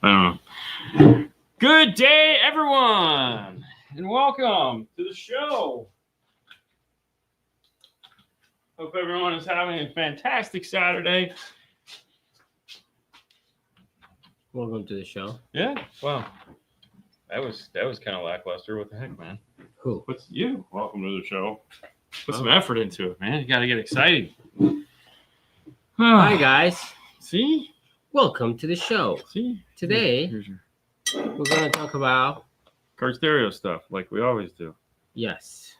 I don't know. Good day, everyone, and welcome to the show. Hope everyone is having a fantastic Saturday. Welcome to the show. Yeah, well, that was kind of lackluster. What the heck, man? Who? What's you? Welcome to the show. Put some effort into it, man. You got to get excited. Hi, guys. See? Welcome to the show. See? Today, Here's your we're going to talk about... car stereo stuff, like we always do. Yes.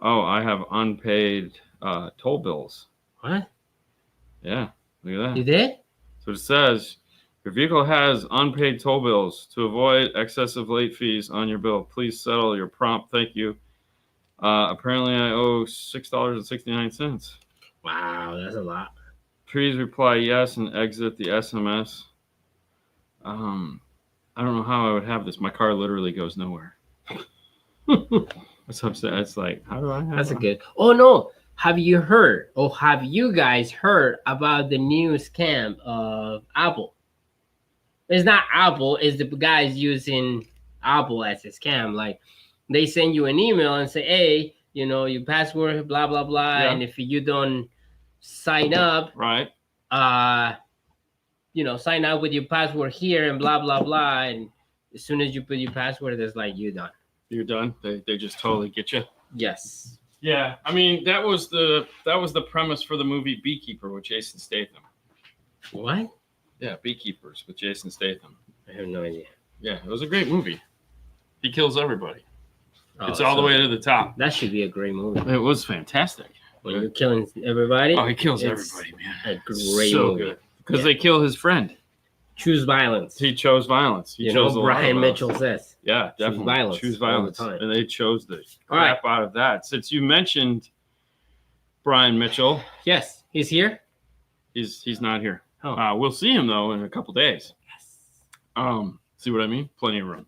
Oh, I have unpaid toll bills. What? Yeah, look at that. You did? So it says, your vehicle has unpaid toll bills. To avoid excessive late fees on your bill, please settle your prompt. Thank you. Apparently, I owe $6.69. Wow, that's a lot. Please reply yes and exit the SMS. I don't know how I would have this. My car literally goes nowhere. That's upset. It's like, how do I have That's a that? good... Oh, no. Have you heard, or have you guys heard about the new scam of Apple? It's not Apple. It's the guys using Apple as a scam. Like, they send you an email and say, hey, you know, your password, blah, blah, blah. Yeah. And if you don't sign up, Right. you know, sign up with your password here and blah, blah, blah. And as soon as you put your password, it's like, you're done. You're done. They just totally get you. Yes. Yeah, I mean that was the premise for the movie Beekeeper with Jason Statham. What? Yeah, Beekeepers with Jason Statham. I have no idea. Yeah, it was a great movie. He kills everybody. Oh, It's all the way to the top. That should be a great movie. It was fantastic. When you're killing everybody. Oh, he kills it's everybody, man. A great So movie. good. Because they kill his friend. Choose violence. He chose violence. He You know, chose a lot of Brian those. Mitchell says. Yeah, definitely. violence Choose all the violence. time. And they chose the All right. crap out of that. Since you mentioned Brian Mitchell, Yes, he's here. he's not here. Oh. We'll see him though in a couple days. Yes. See what I mean? Plenty of room.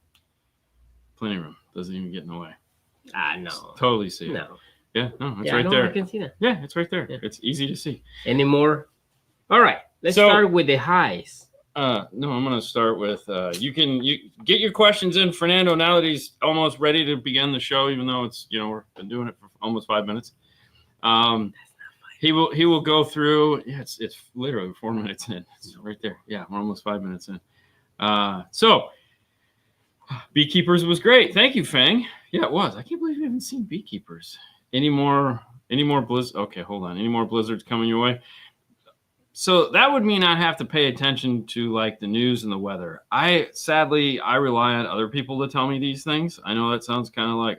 Plenty of room. Doesn't even get in the way. No. Totally see it. No. Yeah, no, it's Yeah, right no, there. I can see that. Yeah, it's right there. Yeah. It's easy to see. Any more? All right. Let's start with the highs. No, I'm gonna start with you get your questions in, Fernando, now that he's almost ready to begin the show, even though it's we've been doing it for almost 5 minutes. He will go through. Yeah, it's literally 4 minutes in. It's right there. Yeah, we're almost 5 minutes in. So Beekeepers was great. Thank you, Fang. Yeah, it was. I can't believe we haven't seen Beekeepers. Any more blizzards? Okay, hold on. Any more blizzards coming your way? So that would mean I'd have to pay attention to like the news and the weather. Sadly I rely on other people to tell me these things. I know that sounds kind of like,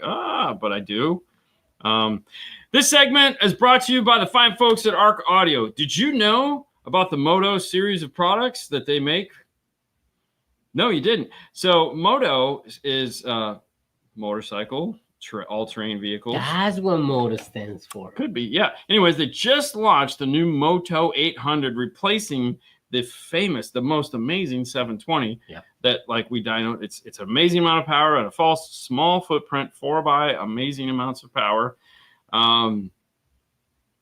but I do. This segment is brought to you by the fine folks at Arc Audio. Did you know about the Moto series of products that they make? No, you didn't. So Moto is motorcycle, all-terrain vehicles. That's what Moto stands for. Could be, yeah. Anyways, they just launched the new Moto 800, replacing the most amazing 720. Yeah. That, like we dyno, it's an amazing amount of power and a small footprint, 4x, amazing amounts of power.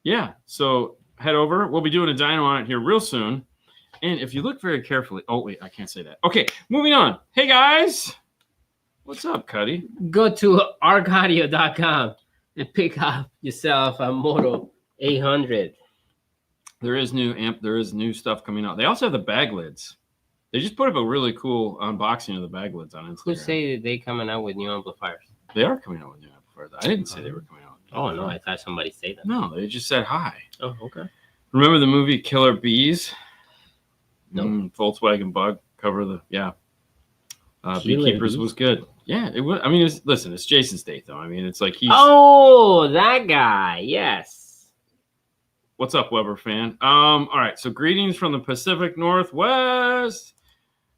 Yeah. So head over. We'll be doing a dyno on it here real soon. And if you look very carefully, oh wait, I can't say that. Okay, moving on. Hey guys. What's up, Cuddy? Go to arcaudio.com and pick up yourself a Moto 800. There is new stuff coming out. They also have the bag lids. They just put up a really cool unboxing of the bag lids on Instagram. Who say they coming out with new amplifiers? They are coming out with new amplifiers. I didn't say they were coming out with new Oh, no, amplifiers. I thought somebody said that. No, they just said hi. Oh, okay. Remember the movie Killer Bees? No. Volkswagen Bug cover the, yeah. Killer Beekeepers Bees? was good. Yeah, it was. I mean, it's Jason Statham. I mean, it's like he's. Oh, that guy. Yes. What's up, Weber fan? All right. So greetings from the Pacific Northwest.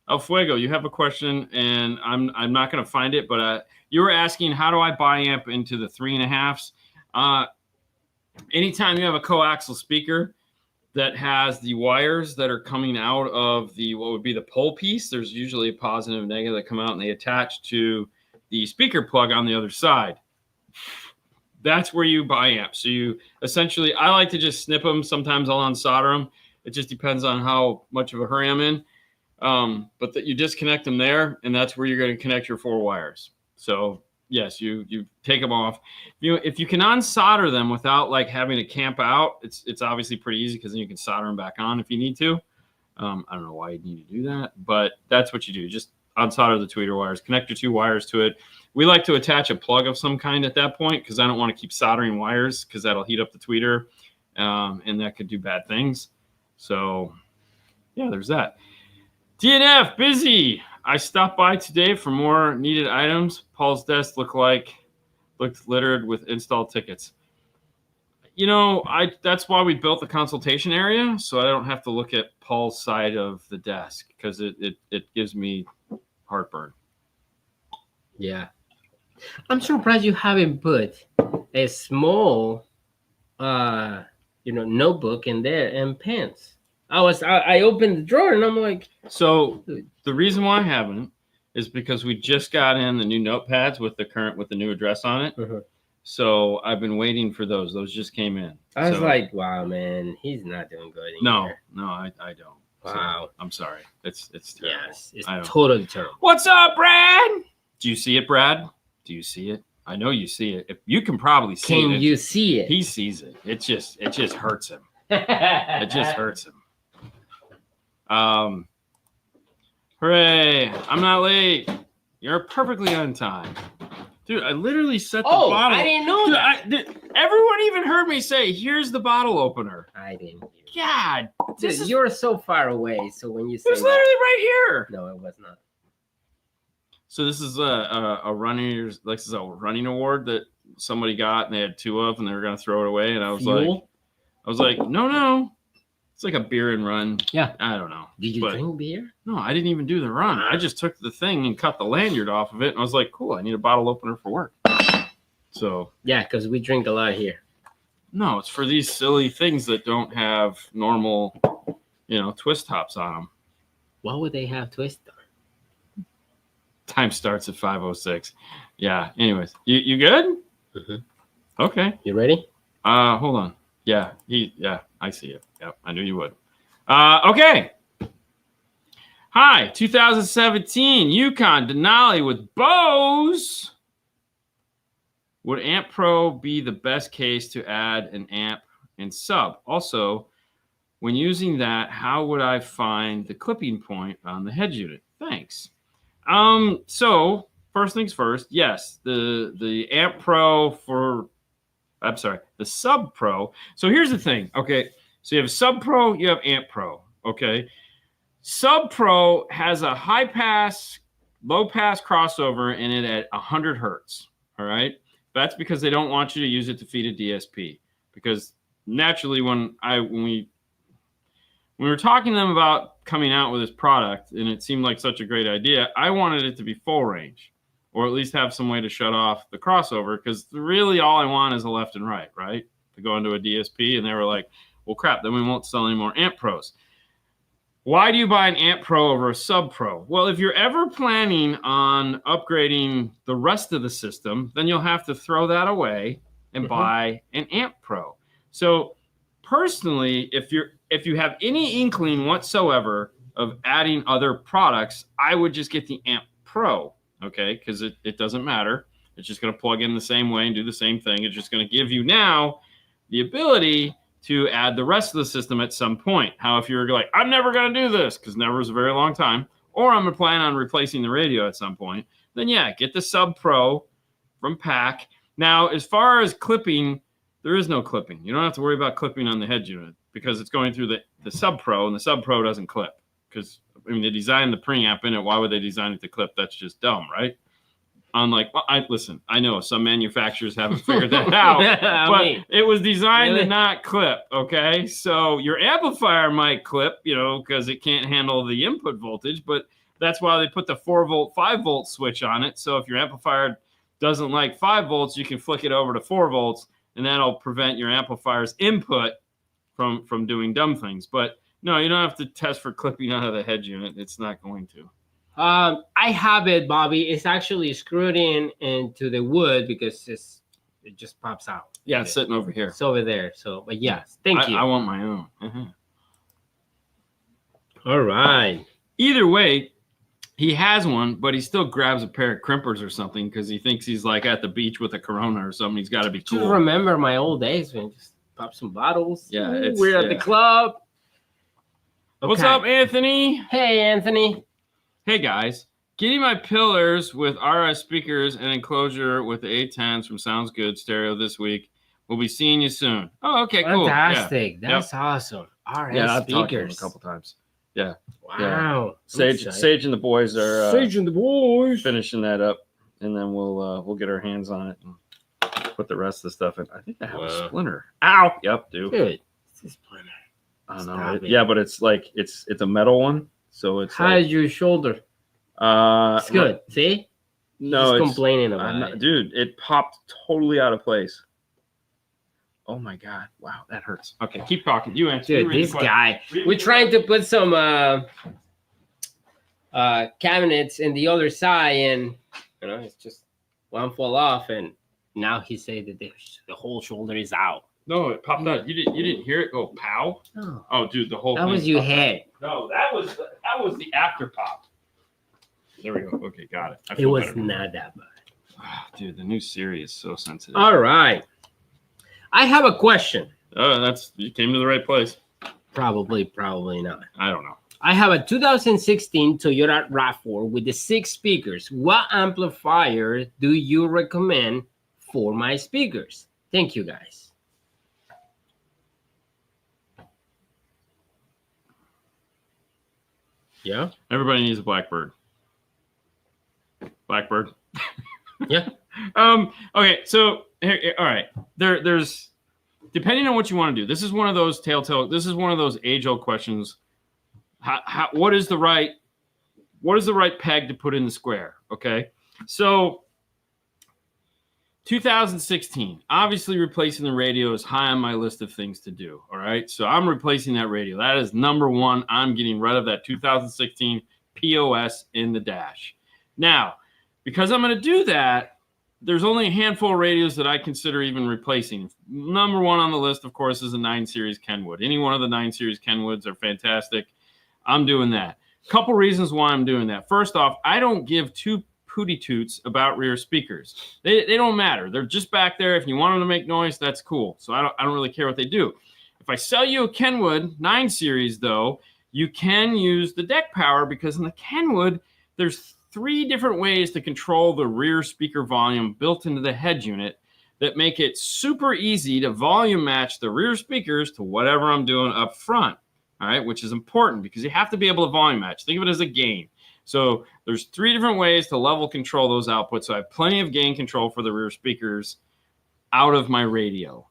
El Fuego, you have a question, and I'm not going to find it, but you were asking how do I bi-amp into the 3.5s. Anytime you have a coaxial speaker that has the wires that are coming out of the what would be the pole piece, there's usually a positive and negative that come out and they attach to the speaker plug on the other side. That's where you bi-amp. So you essentially, I like to just snip them. Sometimes I'll unsolder them. It just depends on how much of a hurry I'm in. But that you disconnect them there, and that's where you're going to connect your 4 wires. So yes, you take them off. If you can unsolder them without like having to camp out, it's obviously pretty easy because then you can solder them back on if you need to. I don't know why you need to do that, but that's what you do. Just unsolder the tweeter wires, connect your 2 wires to it. We like to attach a plug of some kind at that point because I don't want to keep soldering wires because that'll heat up the tweeter, and that could do bad things. So yeah, there's that. DNF, busy. I stopped by today for more needed items. Paul's desk looked littered with install tickets. You know, that's why we built the consultation area, so I don't have to look at Paul's side of the desk because it gives me heartburn. Yeah. I'm surprised you haven't put a small notebook in there and pens. I opened the drawer and I'm like, so the reason why I haven't is because we just got in the new notepads with the new address on it. Uh-huh. So I've been waiting for those. Those just came in. I was like, wow, man, he's not doing good anymore. No, I don't. Wow. So, I'm sorry. It's terrible. Yes, it's totally terrible. What's up, Brad? Do you see it, Brad? Do you see it? I know you see it. If you can probably see it. Can you see it? He sees it. It just hurts him. It just hurts him. Hooray! I'm not late. You're perfectly on time. Dude, I literally set the bottle. I didn't know that. Everyone even heard me say, here's the bottle opener. I didn't hear. God. Dude, you're so far away, so when you say it was literally right here. No, it was not. So this is a running award that somebody got, and they had 2 of, and they were going to throw it away. And I was like, no. It's like a beer and run. Yeah. I don't know. Did you drink beer? No, I didn't even do the run. I just took the thing and cut the lanyard off of it. And I was like, cool, I need a bottle opener for work. So. Yeah, because we drink a lot here. No, it's for these silly things that don't have normal, twist tops on them. Why would they have twist on? Time starts at 5:06. Yeah. Anyways, you good? Mm-hmm. Okay. You ready? Hold on. Yeah. I see it. Yep. I knew you would. Okay. Hi, 2017 Yukon Denali with Bose. Would Amp Pro be the best case to add an amp and sub? Also, when using that, how would I find the clipping point on the head unit? Thanks. So first things first, yes, the Amp Pro the Sub Pro. So here's the thing. Okay. So you have Sub Pro, you have Amp Pro. Okay. Sub Pro has a high pass, low pass crossover in it at 100 hertz. All right. That's because they don't want you to use it to feed a DSP. Because naturally, when we were talking to them about coming out with this product, and it seemed like such a great idea, I wanted it to be full range, or at least have some way to shut off the crossover. Because really, all I want is a left and right, to go into a DSP. And they were like, well, crap, then we won't sell any more Amp Pros. Why do you buy an Amp Pro over a Sub Pro? Well, if you're ever planning on upgrading the rest of the system, then you'll have to throw that away and buy an Amp Pro. So personally, if you have any inkling whatsoever of adding other products, I would just get the Amp Pro, okay? Because it doesn't matter. It's just going to plug in the same way and do the same thing. It's just going to give you now the ability to add the rest of the system at some point. How if you're like, I'm never going to do this, because never is a very long time, or I'm going to plan on replacing the radio at some point, then yeah, get the Sub Pro from PAC. Now, as far as clipping, there is no clipping. You don't have to worry about clipping on the head unit because it's going through the Sub Pro, and the Sub Pro doesn't clip. Because, they designed the preamp in it. Why would they design it to clip? That's just dumb, right? Unlike, I know some manufacturers haven't figured that out, but it was designed to not clip, okay? So your amplifier might clip, because it can't handle the input voltage, but that's why they put the 4-volt, 5-volt switch on it. So if your amplifier doesn't like 5 volts, you can flick it over to 4 volts, and that'll prevent your amplifier's input from doing dumb things. But no, you don't have to test for clipping out of the head unit. It's not going to. I have it, Bobby. It's actually screwed into the wood because it just pops out. Yeah, it's sitting over here. It's over there. So, but yes, thank you. I want my own. All right. Either way, he has one, but he still grabs a pair of crimpers or something because he thinks he's like at the beach with a Corona or something. He's got to be Just cool. remember my old days, man. Just pop some bottles. Yeah, Ooh, it's- we're at the club. What's Okay. up, Anthony? Hey, Anthony. Hey, guys. Getting my pillars with RS speakers and enclosure with the A10s from Sounds Good Stereo this week. We'll be seeing you soon. Oh, okay, cool. Fantastic. Yeah. That's awesome. RS Yeah, I've talked to him a speakers. couple times. Yeah. Wow. Sage and the boys are Sage and the boys. finishing that up, and then we'll get our hands on it and put the rest of the stuff in. I think I have a splinter. Ow! Yep, dude. Dude, it's a splinter. I don't Stop know. it. Yeah, but it's like it's a metal one, so it's How's like, your shoulder? It's good. See? No, Just it's complaining about not, it. dude. It popped totally out of place. Oh my god! Wow, that hurts. Okay, keep talking. You answer. Dude, You read this the question. guy. Read We're the trying to put some cabinets in the other side, and it's just one fall off, and now he said that the whole shoulder is out. No, it popped out. You didn't hear it go pow? No, Oh, dude, the whole that thing was your popped out. head. No, that was the after pop. There we go. Okay, got it. I It feel was better. not that bad. Ah, dude, the new Siri is so sensitive. All right. I have a question. You came to the right place. Probably not. I don't know. I have a 2016 Toyota RAV4 with the 6 speakers. What amplifier do you recommend for my speakers? Thank you, guys. Yeah. Everybody needs a Blackbird. Blackbird. Yeah. Okay. So here, all right. There's depending on what you want to do. This is one of those This is one of those age-old questions. What is the right peg to put in the square? Okay. So 2016, obviously replacing the radio is high on my list of things to do. All right. So I'm replacing that radio. That is number one. I'm getting rid of that 2016 POS in the dash. Now, because I'm going to do that, there's only a handful of radios that I consider even replacing. Number one on the list, of course, is a 9 Series Kenwood. Any one of the 9 Series Kenwoods are fantastic. I'm doing that. Couple reasons why I'm doing that. First off, I don't give two pooty toots about rear speakers. They don't matter. They're just back there. If you want them to make noise, that's cool. So I don't really care what they do. If I sell you a Kenwood 9 Series, though, you can use the deck power because in the Kenwood, there's 3 different ways to control the rear speaker volume built into the head unit that make it super easy to volume match the rear speakers to whatever I'm doing up front. All right, which is important because you have to be able to volume match. Think of it as a gain. So there's 3 different ways to level control those outputs. So I have plenty of gain control for the rear speakers out of my radio.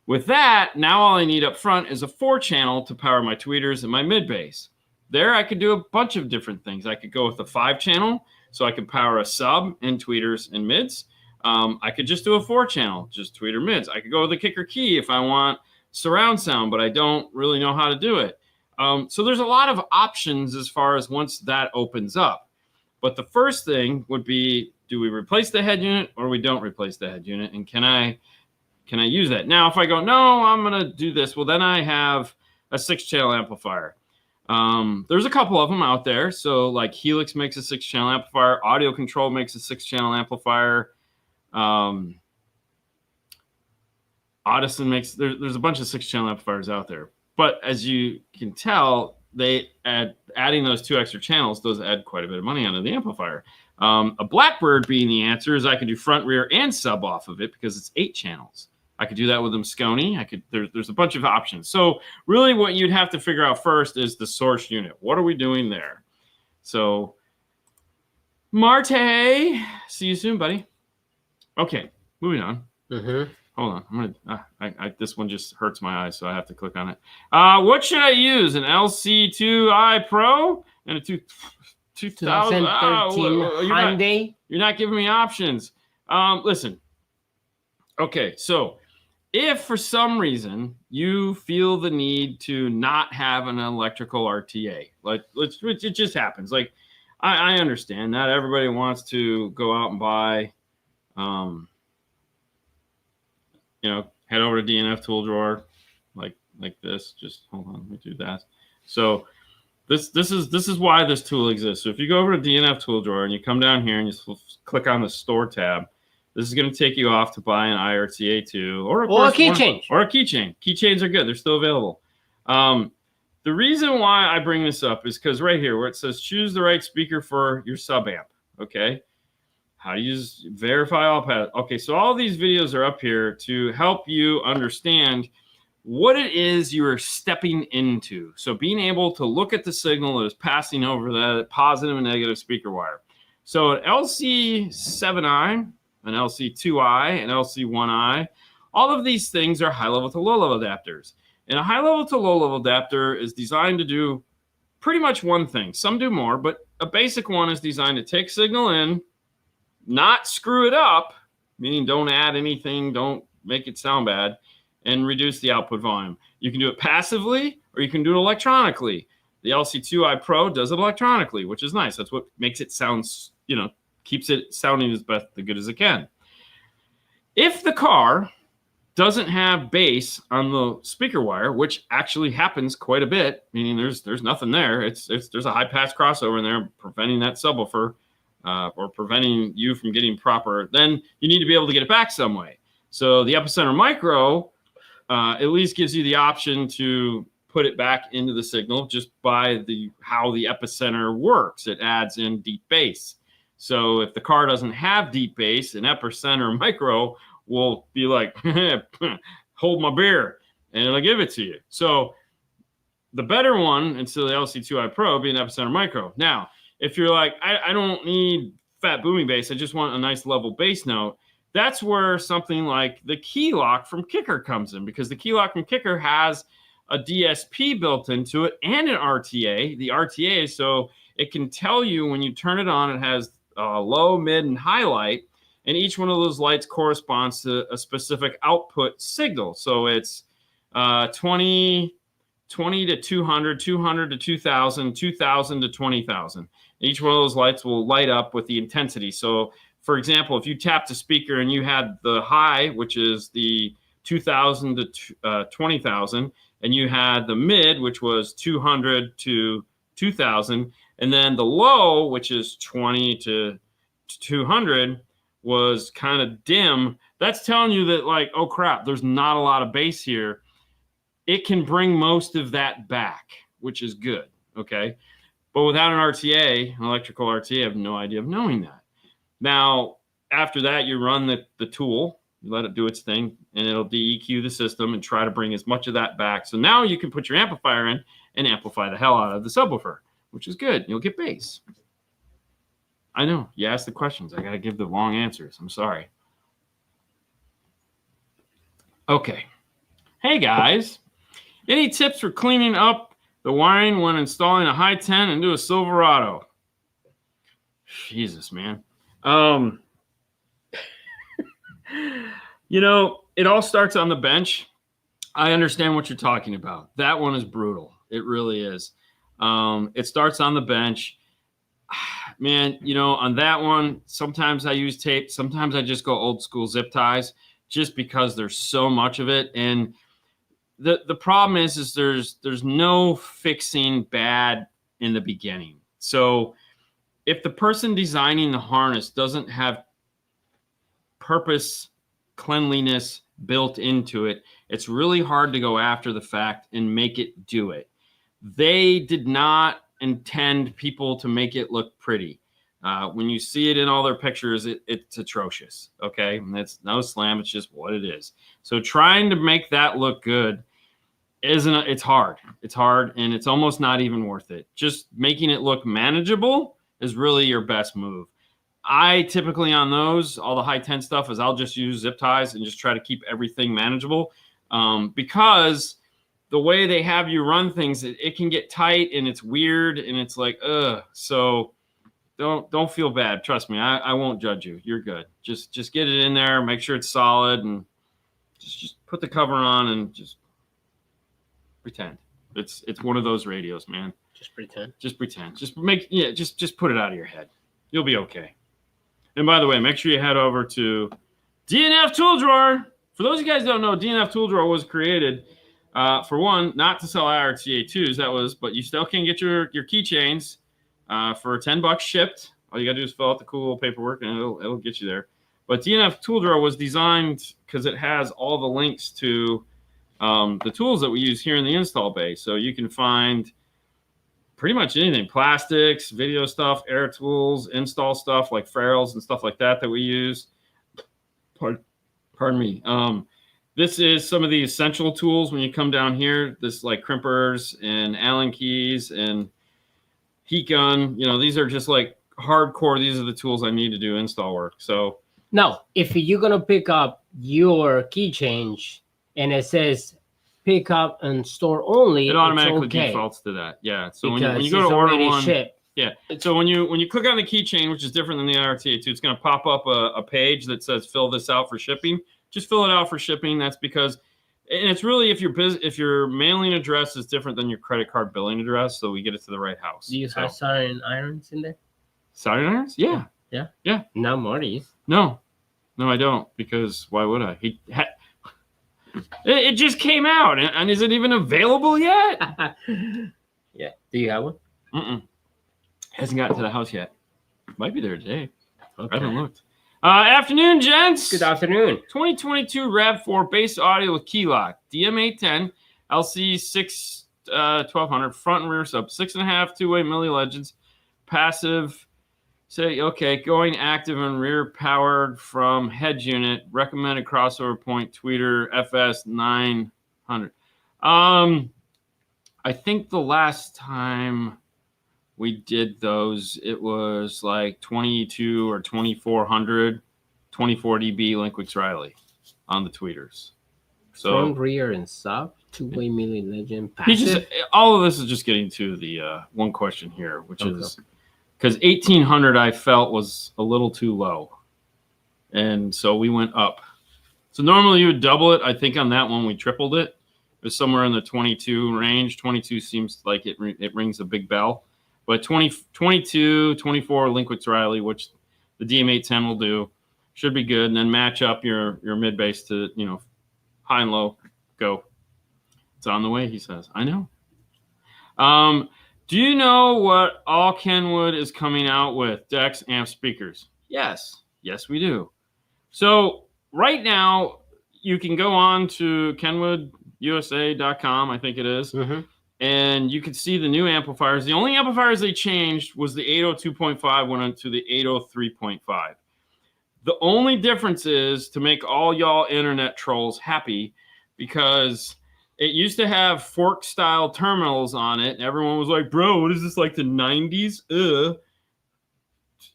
With that, now all I need up front is a 4-channel to power my tweeters and my mid bass. There I could do a bunch of different things. I could go with a 5-channel, so I could power a sub and tweeters and mids. I could just do a 4-channel, just tweeter mids. I could go with a kicker key if I want surround sound, but I don't really know how to do it. So there's a lot of options as far as once that opens up. But the first thing would be, do we replace the head unit or we don't replace the head unit? And can I use that? Now, if I go, no, I'm going to do this, well, then I have a 6-channel amplifier. There's a couple of them out there. So like Helix makes a 6-channel amplifier. AudioControl makes a 6-channel amplifier. Audison makes, there's a bunch of 6-channel amplifiers out there. But as you can tell, adding those 2 extra channels, those add quite a bit of money onto the amplifier. A Blackbird being the answer is I could do front, rear, and sub off of it because it's 8 channels. I could do that with a Mcone. There's a bunch of options. So really what you'd have to figure out first is the source unit. What are we doing there? So Marte, see you soon, buddy. Okay, moving on. Mm-hmm. Hold on. I'm gonna. This one just hurts my eyes, so I have to click on it. What should I use? An LC2i Pro and a 2013 Hyundai. You're not giving me options. Listen. Okay, so if for some reason you feel the need to not have an electrical RTA, it just happens. Like I understand not everybody wants to go out and buy. Head over to DNF tool drawer like this. Just hold on, let me do that. So This is why this tool exists. So if you go over to DNF tool drawer and you come down here and you click on the store tab, this is going to take you off to buy an IRTA2 or a keychain. Or a keychain. Keychains are good. They're still available. The reason why I bring this up is because right here where it says choose the right speaker for your sub amp. Okay. How to use verify all paths. Okay, so all these videos are up here to help you understand what it is you are stepping into. So being able to look at the signal that is passing over that positive and negative speaker wire. So an LC7i, an LC2i, an LC1i, all of these things are high-level to low-level adapters. And a high-level to low-level adapter is designed to do pretty much one thing. Some do more, but a basic one is designed to take signal in, not screw it up, meaning don't add anything, don't make it sound bad, and reduce the output volume. You can do it passively or you can do it electronically. The LC2i Pro does it electronically, which is nice. That's what makes it sound, keeps it sounding as best as good as it can. If the car doesn't have bass on the speaker wire, which actually happens quite a bit, meaning there's nothing there. There's a high pass crossover in there preventing that subwoofer or preventing you from getting proper, then you need to be able to get it back some way. So the Epicenter Micro at least gives you the option to put it back into the signal just by how the Epicenter works. It adds in deep bass. So if the car doesn't have deep bass, an Epicenter Micro will be like, hold my beer, and it'll give it to you. So the better one, instead of the LC2i Pro, being Epicenter Micro. Now, if you're like, I don't need fat booming bass, I just want a nice level bass note, that's where something like the key lock from Kicker comes in, because the key lock from Kicker has a DSP built into it and an RTA. The RTA, so it can tell you when you turn it on, it has low, mid, and high light, and each one of those lights corresponds to a specific output signal. So it's 20 to 200, 200 to 2,000, 2,000 to 20,000. Each one of those lights will light up with the intensity. So, for example, if you tapped a speaker and you had the high, which is the 2,000 to 20,000, and you had the mid, which was 200 to 2,000, and then the low, which is 20 to 200, was kind of dim, that's telling you that, like, oh crap, there's not a lot of bass here. It can bring most of that back, which is good, okay? But without an RTA, an electrical RTA, I have no idea of knowing that. Now, after that, you run the tool, you let it do its thing, and it'll DEQ the system and try to bring as much of that back. So now you can put your amplifier in and amplify the hell out of the subwoofer, which is good. You'll get bass. I know, you asked the questions. I got to give the long answers. I'm sorry. Okay. Hey, guys. Any tips for cleaning up the wiring when installing a high 10 into a Silverado? Jesus, man. It all starts on the bench. I understand what you're talking about. That one is brutal. It really is. It starts on the bench. Man, on that one, sometimes I use tape. Sometimes I just go old school zip ties just because there's so much of it. And the problem is there's no fixing bad in the beginning. So if the person designing the harness doesn't have purpose, cleanliness built into it, it's really hard to go after the fact and make it do it. They did not intend people to make it look pretty. When you see it in all their pictures, it's atrocious. Okay, and that's no slam. It's just what it is. So trying to make that look good it's hard. It's hard, and it's almost not even worth it. Just making it look manageable is really your best move. I typically on those, all the high 10 stuff is I'll just use zip ties and just try to keep everything manageable because the way they have you run things, it can get tight and it's weird and it's like, ugh. So don't feel bad. Trust me, I won't judge you. You're good. Just get it in there, make sure it's solid, and just put the cover on and just pretend. It's one of those radios, man. Just pretend. Just pretend. Just put it out of your head. You'll be okay. And by the way, make sure you head over to DNF Tool Drawer. For those of you guys who don't know, DNF Tool Drawer was created For one, not to sell RTA2s, but you still can get your keychains for $10 shipped. All you gotta do is fill out the cool little paperwork, and it'll get you there. But DNF Tool Drawer was designed because it has all the links to the tools that we use here in the install bay. So you can find pretty much anything: plastics, video stuff, air tools, install stuff like ferrules and stuff like that we use. Pardon me. This is some of the essential tools when you come down here. This like crimpers and Allen keys and heat gun. You know, these are just like hardcore. These are the tools I need to do install work. So now, if you're gonna pick up your key change and it says pick up and store only, it automatically okay, defaults to that. Yeah. So when you because go to order one, shipped. yeah. So when you click on the keychain, which is different than the RTA2, it's going to pop up a page that says fill this out for shipping. Just fill it out for shipping. That's because, and it's really if your mailing address is different than your credit card billing address, so we get it to the right house. Do you have soldering irons in there? Soldering irons? Yeah. Yeah. Yeah. Not Marty's. No, I don't, because why would I? It just came out, and is it even available yet? Yeah. Do you have one? Hasn't gotten to the house yet. Might be there today. Okay. I haven't looked. Afternoon, gents. Good afternoon. 2022 RAV4 bass audio with key lock. DM810, LC 1200, front and rear sub, 6.5 two-way Milli Legends, passive. Say, okay, going active and rear powered from head unit. Recommended crossover point tweeter FS 900. I think the last time we did those, it was like 22 or 2400, 24 dB Linkwix Riley on the tweeters. So front, rear, and sub, two-way Milli Legend, passive. All of this is just getting to the one question here, which is because 1800 I felt was a little too low, and so we went up. So normally you would double it. I think on that one we tripled it. It was somewhere in the 22 range. 22 seems like it rings a big bell. But 22, 24 Linkwix Riley, which the DM810 will do, should be good. And then match up your mid bass to, high and low. Go. It's on the way, he says. I know. Do you know what all Kenwood is coming out with? Decks, amp, speakers. Yes. Yes, we do. So right now, you can go on to KenwoodUSA.com, I think it is. And you can see the new amplifiers. The only amplifiers they changed was the 802.5 went into the 803.5. The only difference is to make all y'all internet trolls happy, because it used to have fork style terminals on it. And everyone was like, bro, what is this, like the 90s?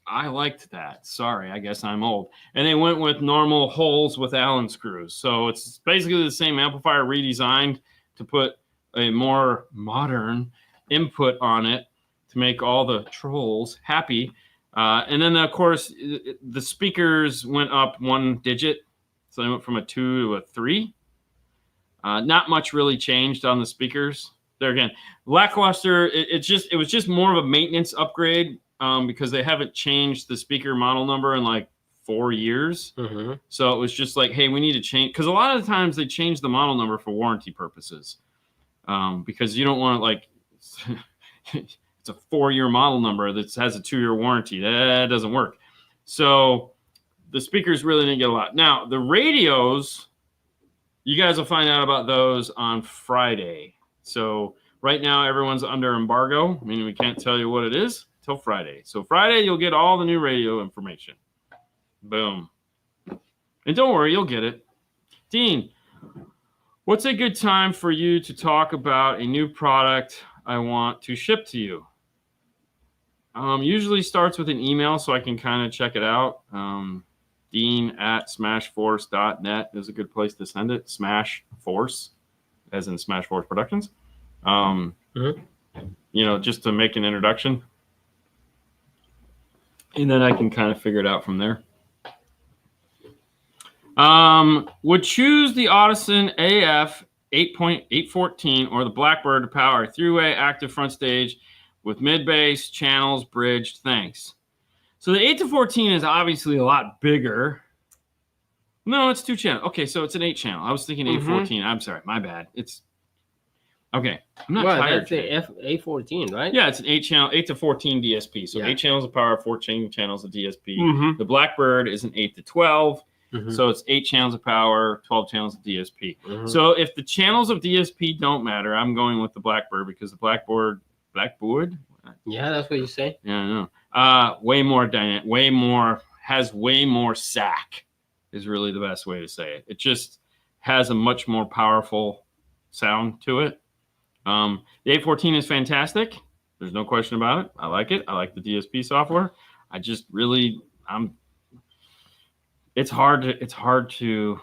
I liked that. Sorry, I guess I'm old. And they went with normal holes with Allen screws. So it's basically the same amplifier redesigned to put a more modern input on it to make all the trolls happy. And then, of course, the speakers went up one digit. So they went from a 2 to a 3. Not much really changed on the speakers. There again, lackluster. It was just more of a maintenance upgrade because they haven't changed the speaker model number in like 4 years. So it was just like, hey, we need to change, because a lot of the times they change the model number for warranty purposes. Because you don't want to, like, it's a 4-year model number that has a 2-year warranty. That doesn't work. So the speakers really didn't get a lot. Now, the radios, you guys will find out about those on Friday. So right now, everyone's under embargo. I mean, we can't tell you what it is till Friday. So Friday, you'll get all the new radio information. Boom. And don't worry, you'll get it. Dean, what's a good time for you to talk about a new product I want to ship to you? Usually starts with an email so I can kind of check it out. Dean@smashforce.net is a good place to send it. Smash Force, as in Smash Force Productions. Just to make an introduction. And then I can kind of figure it out from there. Would choose the Audison AF 8.814 or the Blackbird to power a 3-way active front stage with mid bass, channels, bridged. Thanks. So the 8-14 is obviously a lot bigger. No, it's 2 channel. Okay, so it's an 8 channel. I was thinking 8-14. I'm sorry, my bad. It's Okay, I'm not Well, tired. that's the A14, right? Yeah, it's an 8 to 14 DSP. So Yeah. 8 channels of power, 14 channels of DSP. Mm-hmm. The Blackbird is an 8 to 12. Mm-hmm. So it's 8 channels of power, 12 channels of DSP. Mm-hmm. So if the channels of DSP don't matter, I'm going with the Blackbird because the Blackboard. Yeah, that's what you say. Yeah, I know. Way more dynamic, has way more sack is really the best way to say it. It just has a much more powerful sound to it. The A14 is fantastic. There's no question about it. I like it. I like the DSP software. I just really, it's hard to,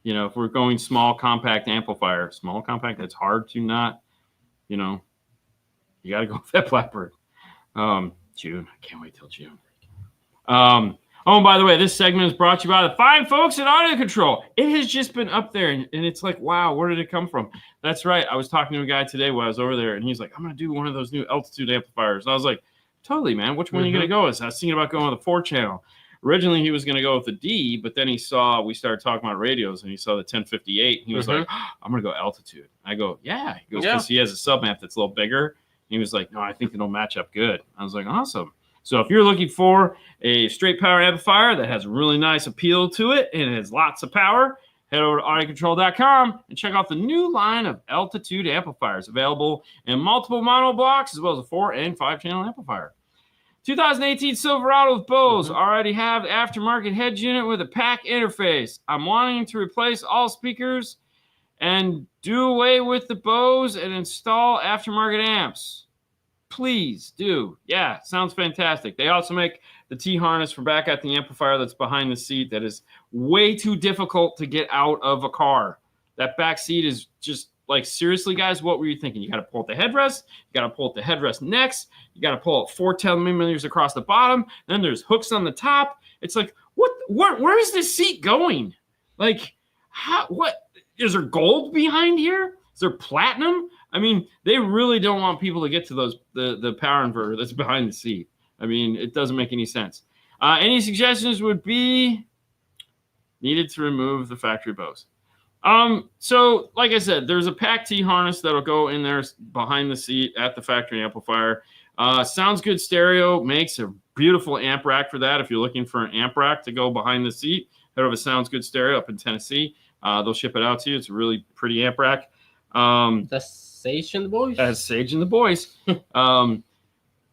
if we're going small compact, it's hard to not, you got to go with that Blackbird. June. I can't wait till June. Oh, and by the way, this segment is brought to you by the fine folks at AudioControl. It has just been up there, and it's like, wow, where did it come from? That's right. I was talking to a guy today while I was over there, and he's like, I'm going to do one of those new altitude amplifiers. And I was like, totally, man. Which one are you going to go with? I was thinking about going with a 4-channel. Originally, he was going to go with the D, but then we started talking about radios, and he saw the 1058. And he was like, I'm going to go altitude. I go, yeah. He goes, because he has a sub amp that's a little bigger. And he was like, no, I think it'll match up good. I was like, awesome. So if you're looking for a straight power amplifier that has really nice appeal to it and it has lots of power, head over to audiocontrol.com and check out the new line of altitude amplifiers available in multiple mono blocks as well as a 4 and 5 channel amplifier. 2018 Silverado with Bose already have the aftermarket head unit with a pack interface. I'm wanting to replace all speakers and do away with the Bose and install aftermarket amps. Please do. Yeah, sounds fantastic. They also make the T-harness for back at the amplifier that's behind the seat that is way too difficult to get out of a car. That back seat is just like, seriously, guys, what were you thinking? You got to pull at the headrest. You got to pull at the headrest next. You got to pull it 410 millimeters across the bottom. Then there's hooks on the top. It's like, where is this seat going? Like, what? Is there gold behind here? Is there platinum? I mean, they really don't want people to get to the power inverter that's behind the seat. I mean, it doesn't make any sense. Any suggestions would be needed to remove the factory Bose. So like I said, there's a pack T harness that'll go in there behind the seat at the factory amplifier. Sounds good stereo, makes a beautiful amp rack for that. If you're looking for an amp rack to go behind the seat, head over to Sounds Good Stereo up in Tennessee. They'll ship it out to you. It's a really pretty amp rack. That's Sage and the boys. That's Sage and the boys.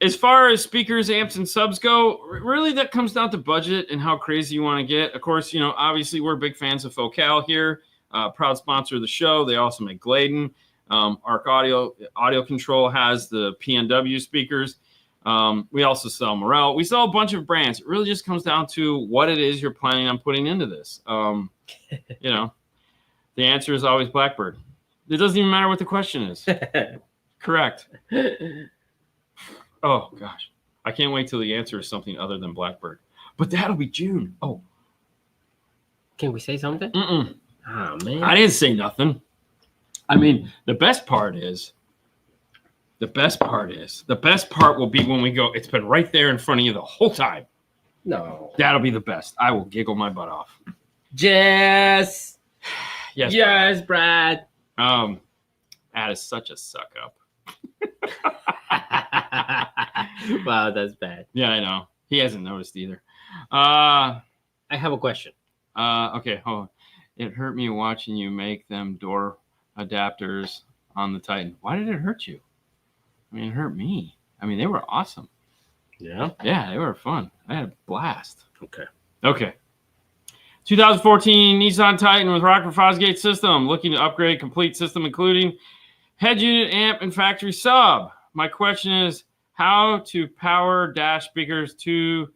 As far as speakers, amps, and subs go, really that comes down to budget and how crazy you want to get. Of course, obviously we're big fans of Focal here. Proud sponsor of the show. They also make Gladen. Arc Audio Control has the PNW speakers. We also sell Morel. We sell a bunch of brands. It really just comes down to what it is you're planning on putting into this. The answer is always Blackbird. It doesn't even matter what the question is. Correct. Oh, gosh. I can't wait till the answer is something other than Blackbird. But that'll be June. Oh. Can we say something? Mm-mm. Oh, man. I didn't say nothing. I mean, the best part will be when we go, it's been right there in front of you the whole time. No. That'll be the best. I will giggle my butt off. Yes. Yes, Brad. That is such a suck up. Wow, that's bad. Yeah, I know. He hasn't noticed either. I have a question. Okay, hold on. It hurt me watching you make them door adapters on the Titan. Why did it hurt you? I mean, it hurt me. I mean, they were awesome. Yeah? Yeah, they were fun. I had a blast. Okay. 2014 Nissan Titan with Rocker Fosgate system. Looking to upgrade complete system, including head unit, amp, and factory sub. My question is how to power dash speakers to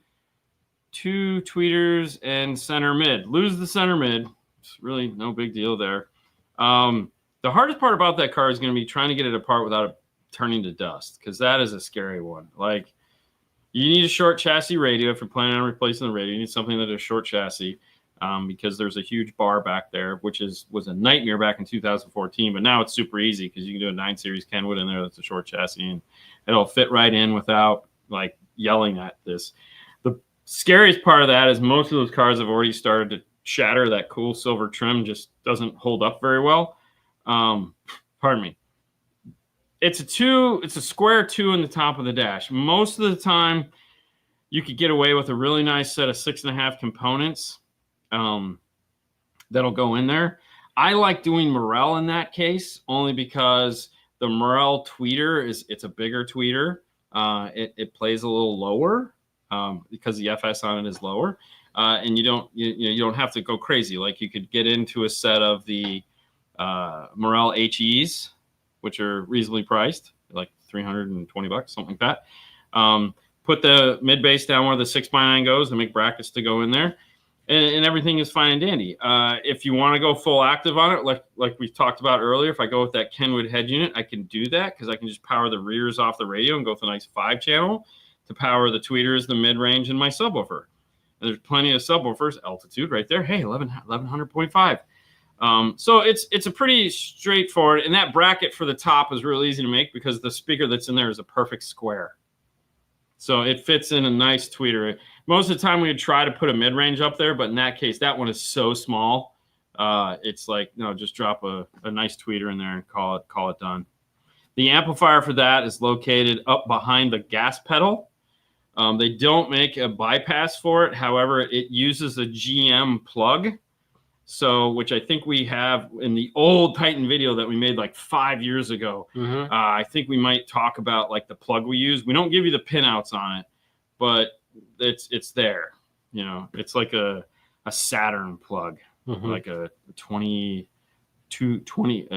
two tweeters and center mid. Lose the center mid. It's really no big deal there. The hardest part about that car is going to be trying to get it apart without it turning to dust, because that is a scary one. Like, you need a short chassis radio if you're planning on replacing the radio. You need something that is short chassis. Because there's a huge bar back there, which was a nightmare back in 2014. But now it's super easy because you can do a 9 Series Kenwood in there that's a short chassis, and it'll fit right in without like yelling at this. The scariest part of that is most of those cars have already started to shatter. That cool silver trim just doesn't hold up very well. Pardon me. it's a square 2 in the top of the dash. Most of the time, you could get away with a really nice set of 6.5 components that'll go in there. I like doing Morel in that case only because the Morel tweeter it's a bigger tweeter. It plays a little lower because the FS on it is lower, and you don't have to go crazy. Like you could get into a set of the Morel HEs, which are reasonably priced, like $320, something like that. Put the mid bass down where the 6x9 goes and make brackets to go in there. And everything is fine and dandy. If you want to go full active on it, like we talked about earlier, if I go with that Kenwood head unit, I can do that because I can just power the rears off the radio and go with a nice 5-channel to power the tweeters, the mid-range, and my subwoofer. And there's plenty of subwoofers, altitude right there. Hey, 1100.5. So it's a pretty straightforward. And that bracket for the top is real easy to make because the speaker that's in there is a perfect square. So it fits in a nice tweeter. Most of the time we would try to put a mid-range up there, but in that case, that one is so small. It's like, no, just drop a nice tweeter in there and call it done. The amplifier for that is located up behind the gas pedal. They don't make a bypass for it. However, it uses a GM plug. So, which I think we have in the old Titan video that we made like 5 years ago. Mm-hmm. I think we might talk about like the plug we use. We don't give you the pinouts on it, but it's there. You know, it's like a Saturn plug, like a 2003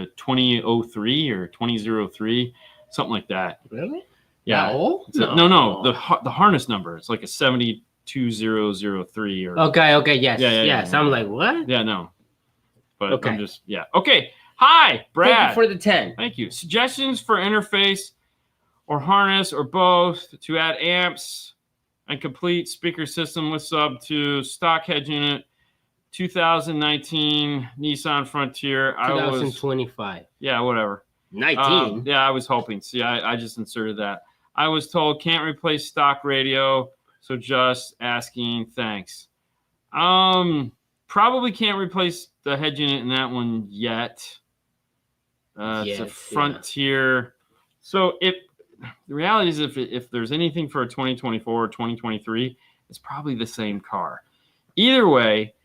or 2003, something like that. Really? Yeah. That old? No. The harness number. It's like a 72003 or okay, yes. Yeah. I'm like, what? Yeah, no. But okay. I'm just Okay. Hi, Brad. Thank you for the 10. Thank you. Suggestions for interface or harness or both to add amps and complete speaker system with sub to stock head unit 2019 Nissan Frontier. 2025. Yeah, whatever. 19. Yeah, I was hoping. See, I just inserted that. I was told can't replace stock radio. So just asking, thanks. Probably can't replace the head unit in that one yet. It's a Frontier. Yeah. So the reality is if there's anything for a 2024 or 2023, it's probably the same car. Either way,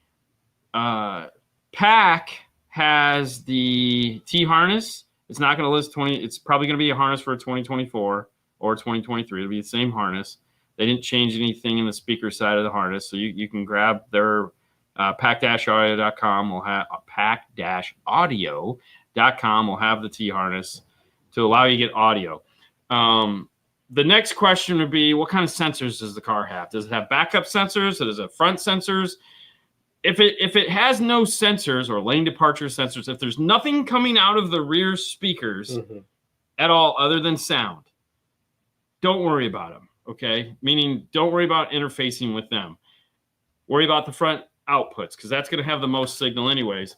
PAC has the T harness. It's not going to list 20. It's probably going to be a harness for a 2024 or 2023. It'll be the same harness. They didn't change anything in the speaker side of the harness, so you can grab their pack-audio.com. We'll have pack-audio.com. We'll have the T harness to allow you to get audio. The next question would be, what kind of sensors does the car have? Does it have backup sensors? Does it have front sensors? If it has no sensors or lane departure sensors, if there's nothing coming out of the rear speakers at all other than sound, don't worry about them. Okay, meaning don't worry about interfacing with them. Worry about the front outputs because that's going to have the most signal anyways.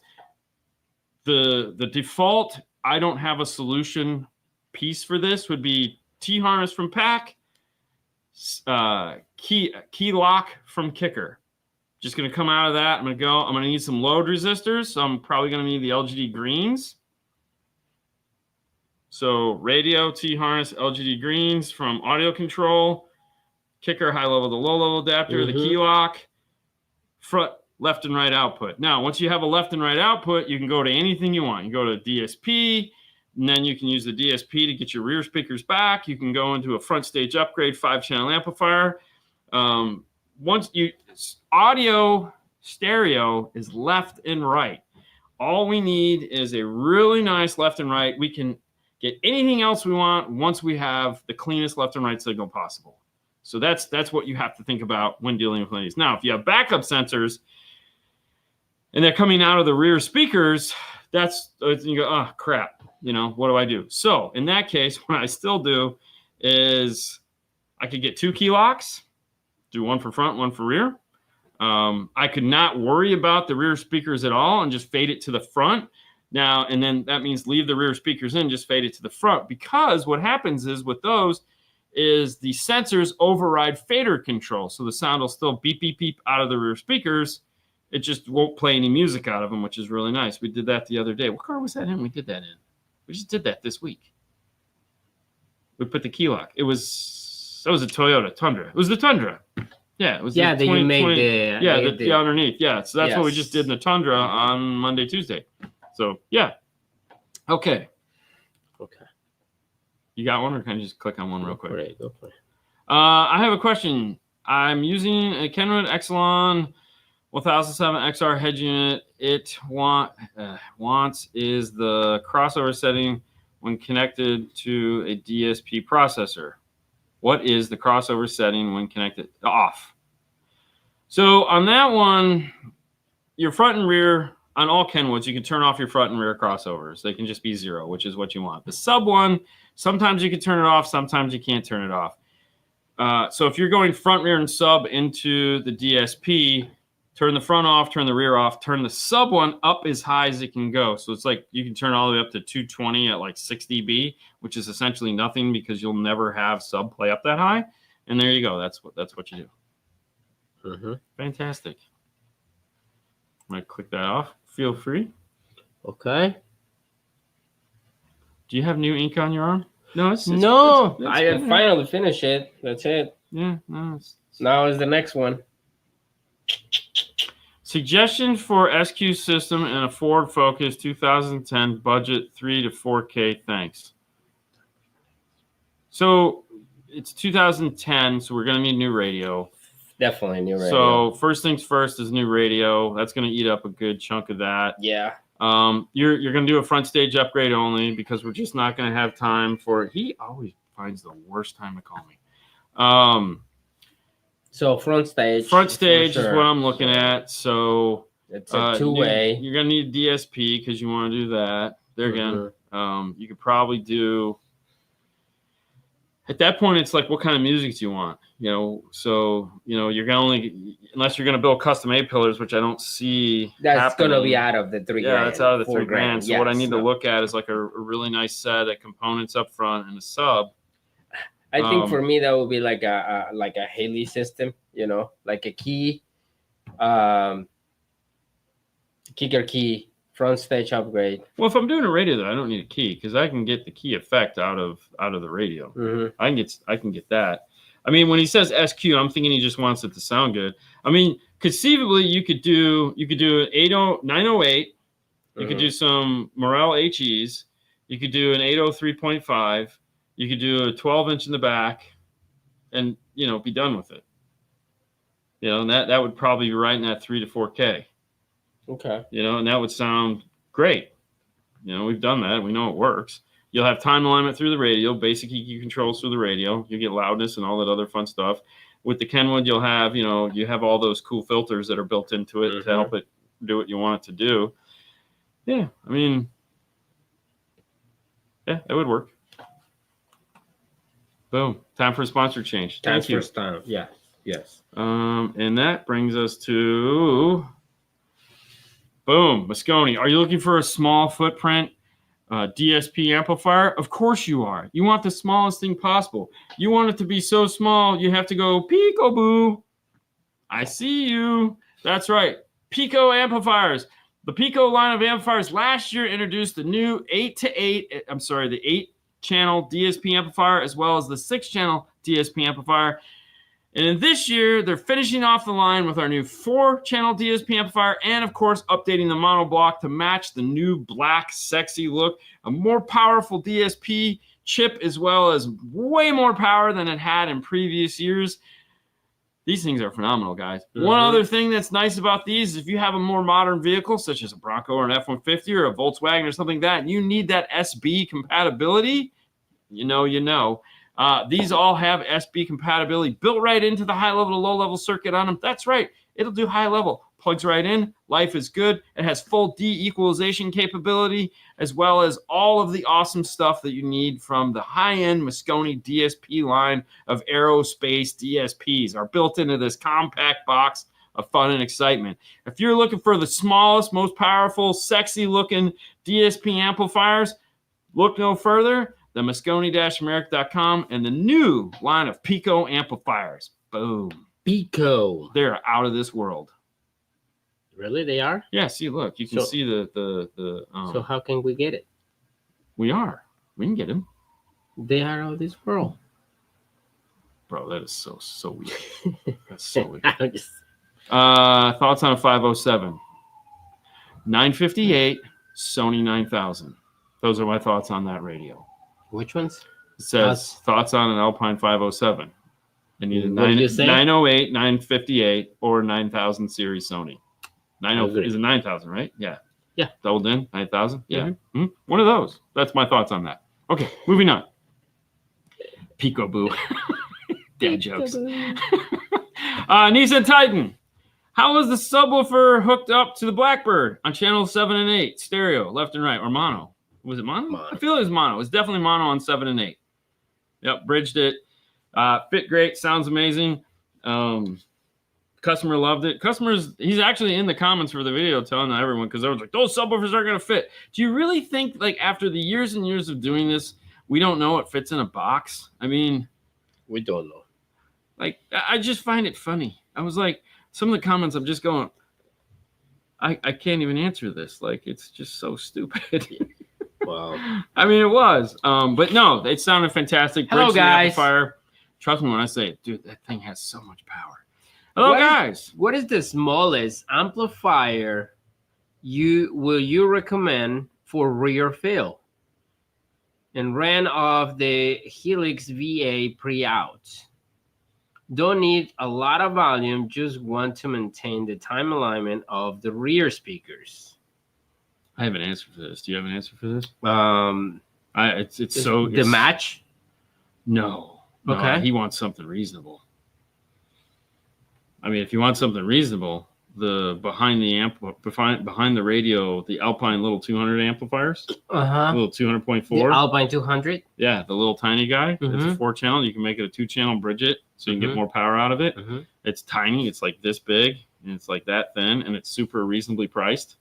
The default, I don't have a solution piece for this, would be T harness from PAC, key lock from Kicker. Just going to come out of that. I'm going to need some load resistors. So I'm probably going to need the LGD greens. So radio, T harness, LGD greens from AudioControl, Kicker, high level to low level adapter, the key lock, front, left and right output. Now, once you have a left and right output, you can go to anything you want. You go to DSP, and then you can use the DSP to get your rear speakers back. You can go into a front stage upgrade 5-channel amplifier. Audio stereo is left and right. All we need is a really nice left and right. We can get anything else we want once we have the cleanest left and right signal possible. So that's what you have to think about when dealing with these. Now, if you have backup sensors and they're coming out of the rear speakers, you go, oh crap, what do I do? So in that case, what I still do is I could get 2 key locks, do one for front, one for rear. I could not worry about the rear speakers at all and just fade it to the front. Now, and then that means leave the rear speakers in, just fade it to the front, because what happens is with those is the sensors override fader control. So the sound will still beep, beep, beep out of the rear speakers. It just won't play any music out of them, which is really nice. We did that the other day. What car was that in? We did that in. We just did that this week. We put the key lock. That was a Toyota Tundra. It was the Tundra. Yeah, it was Yeah, the that you made the underneath. Yeah, so that's what we just did in the Tundra on Monday, Tuesday. So yeah. Okay. You got one, or can I just click on one real quick? Go for it. I have a question. I'm using a Kenwood Exelon 1007 XR head unit. It wants is the crossover setting when connected to a DSP processor. What is the crossover setting when connected? Off. So on that one, your front and rear, on all Kenwoods, you can turn off your front and rear crossovers. They can just be 0, which is what you want. The sub one, sometimes you can turn it off, sometimes you can't turn it off. So if you're going front, rear, and sub into the DSP, turn the front off, turn the rear off, turn the sub one up as high as it can go. So it's like you can turn all the way up to 220 at like 6 dB, which is essentially nothing because you'll never have sub play up that high. And there you go. That's what you do. Fantastic. I'm gonna click that off. Feel free. Okay. Do you have new ink on your arm? No, it's I finally finished it. That's it. Yeah, no. Now is the next one. Suggestions for SQ system and a Ford Focus 2010 budget 3 to 4K. Thanks. So it's 2010, so we're gonna need new radio. Definitely new radio. So first things first is new radio. That's gonna eat up a good chunk of that. Yeah. You're gonna do a front stage upgrade only because we're just not gonna have time for it. He always finds the worst time to call me. So front stage. Front stage is what I'm looking at. So it's a two-way. You're gonna need a DSP because you want to do that. There again, you could probably do. At that point, it's like, what kind of music do you want? So you're gonna only, unless you're gonna build custom A pillars, which I don't see. That's gonna be out of the $3,000. Yeah, that's out of the $3,000. So yes, what I need to look at is like a really nice set of components up front and a sub. I think for me that would be like a Haley system, like a key, kicker key, front stage upgrade. Well, if I'm doing a radio, though, I don't need a key because I can get the key effect out of the radio. I can get that. I mean, when he says SQ, I'm thinking he just wants it to sound good. I mean, conceivably, you could do an 908. You could do some Morel HEs. You could do an 803.5. You could do a 12-inch in the back, and be done with it. And that would probably be right in that 3 to 4K. Okay. And that would sound great. We've done that. We know it works. You'll have time alignment through the radio, basic EQ controls through the radio. You get loudness and all that other fun stuff. With the Kenwood, you'll have, you have all those cool filters that are built into it to help it do what you want it to do. Yeah, I mean, yeah, that would work. Boom. Time for a sponsor change. Thank you. Yeah. Yes. And that brings us to boom, Mcone. Are you looking for a small footprint DSP amplifier? Of course you are. You want the smallest thing possible. You want it to be so small, you have to go peekaboo. I see you. That's right. Pico amplifiers. The Pico line of amplifiers last year introduced the new the 8-channel DSP amplifier as well as the 6-channel DSP amplifier. And in this year, they're finishing off the line with our new 4-channel DSP amplifier and, of course, updating the mono block to match the new black, sexy look. A more powerful DSP chip as well as way more power than it had in previous years. These things are phenomenal, guys. One other thing that's nice about these is if you have a more modern vehicle, such as a Bronco or an F-150 or a Volkswagen or something like that, and you need that SB compatibility, you know. These all have SB compatibility built right into the high level to low level circuit on them. That's right. It'll do high level. Plugs right in. Life is good. It has full de-equalization capability as well as all of the awesome stuff that you need from the high-end Mcone DSP line of aerospace DSPs are built into this compact box of fun and excitement. If you're looking for the smallest, most powerful, sexy-looking DSP amplifiers, look no further than Mcone-America.com and the new line of Pico amplifiers. Boom. Pico. They're out of this world. Really, they are? Yeah. See, look, you can see the. So how can we get it? We can get them. They are of this world. Bro, that is so weird. That's so weird. I'm just- Thoughts on a 507? 958, Sony 9000. Those are my thoughts on that radio. Which ones? It says thoughts on an Alpine 507. And either What did you say? 908, 958, or 9000 series Sony. 90 is it 9000, right? Yeah. Yeah. Doubled in 9000. Yeah. Mm-hmm. One of those. That's my thoughts on that. Okay, moving on. Peekaboo. Dad jokes. Nissan Titan. How was the subwoofer hooked up to the Blackbird on channel 7 and 8? Stereo, left and right, or mono? Was it mono? I feel it was mono. It was definitely mono on 7 and 8. Yep, bridged it. Fit great. Sounds amazing. Customer loved it. He's actually in the comments for the video telling everyone, because everyone's like, those subwoofers aren't going to fit. Do you really think, like, after the years and years of doing this, we don't know what fits in a box? I mean, we don't know. Like, I just find it funny. I was like, some of the comments, I'm just going, I can't even answer this. Like, it's just so stupid. Wow. I mean, it was. But no, it sounded fantastic. Hello, Bridge the guys. amplifier. Trust me when I say, dude, that thing has so much power. Hello, guys. What is the smallest amplifier you recommend for rear fill? And ran off the Helix VA pre-out. Don't need a lot of volume, just want to maintain the time alignment of the rear speakers. I have an answer for this. Do you have an answer for this? It's the match? No. Okay. He wants something reasonable. I mean, if you want something reasonable, the behind the radio, the Alpine little 200 amplifiers, little 200.4, the Alpine 200, yeah, the little tiny guy. It's a 4-channel. You can make it a 2-channel, bridge it, so you can get more power out of it. It's tiny. It's like this big, and it's like that thin, and it's super reasonably priced.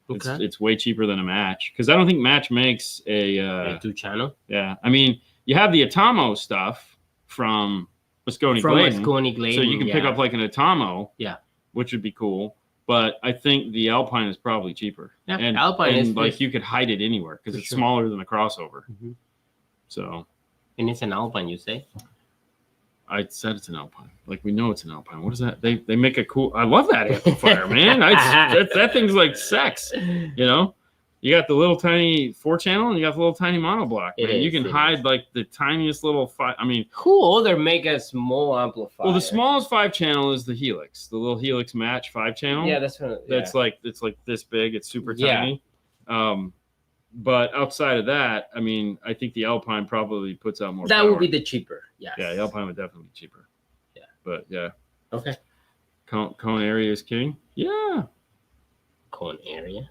Okay. It's way cheaper than a Match, because I don't think Match makes a 2-channel. Yeah, I mean, you have the Atomo stuff from Mcone Gladen, so you can pick up like an Atomo. Yeah. Which would be cool, but I think the Alpine is probably cheaper. Yeah, and Alpine is like you could hide it anywhere because it's smaller than a crossover. So, and it's an Alpine, you say? I said it's an Alpine. Like, we know it's an Alpine. What is that? They make a cool. I love that amplifier, man. That thing's like sex. You know, you got the little tiny 4-channel and you got the little tiny monoblock. Man, you can hide like the tiniest little 5. I mean, who other make a small amplifier? Well, the smallest 5-channel is the Helix, the little Helix Match 5-channel. Yeah, that's what. Yeah. That's like it's like this big. It's super tiny. But outside of that, I mean, I think the Alpine probably puts out more. That power. would be the cheaper. Yeah. Yeah, the Alpine would definitely be cheaper. Yeah. But yeah. Okay. Cone area is king. Yeah. Cone area.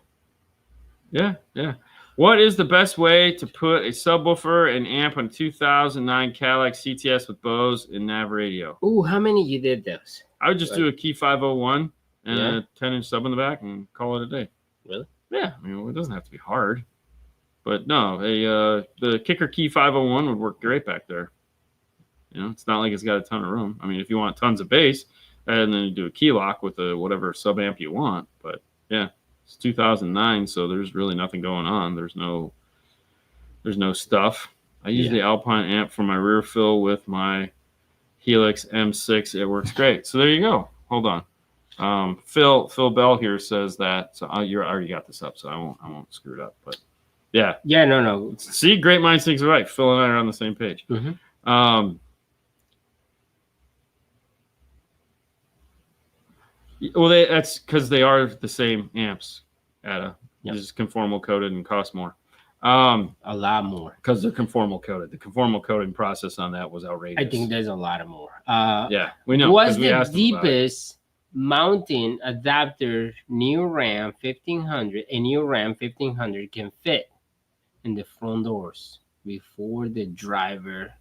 Yeah, yeah. What is the best way to put a subwoofer and amp on 2009 Cadillac CTS with Bose and nav radio? Ooh, how many you did those? I would just do a Key 501 and a 10-inch sub in the back and call it a day. Really? Yeah. I mean, it doesn't have to be hard. But no, the Kicker Key 501 would work great back there. You know, it's not like it's got a ton of room. I mean, if you want tons of bass, and then you do a key lock with a whatever sub amp you want. But yeah, it's 2009, so there's really nothing going on. There's no stuff. I use the Alpine amp for my rear fill with my Helix M6. It works great. So there you go. Hold on. Phil Bell here says that. So you already got this up, so I won't screw it up. But yeah. Yeah. No. See, great minds think alike. Phil and I are on the same page. Well, that's because they are the same amps. Just conformal coated and cost more. A lot more because they're conformal coated. The conformal coating process on that was outrageous. I think there's a lot more. Yeah, we know. What's the deepest mounting adapter new Ram 1500 can fit in the front doors before the driver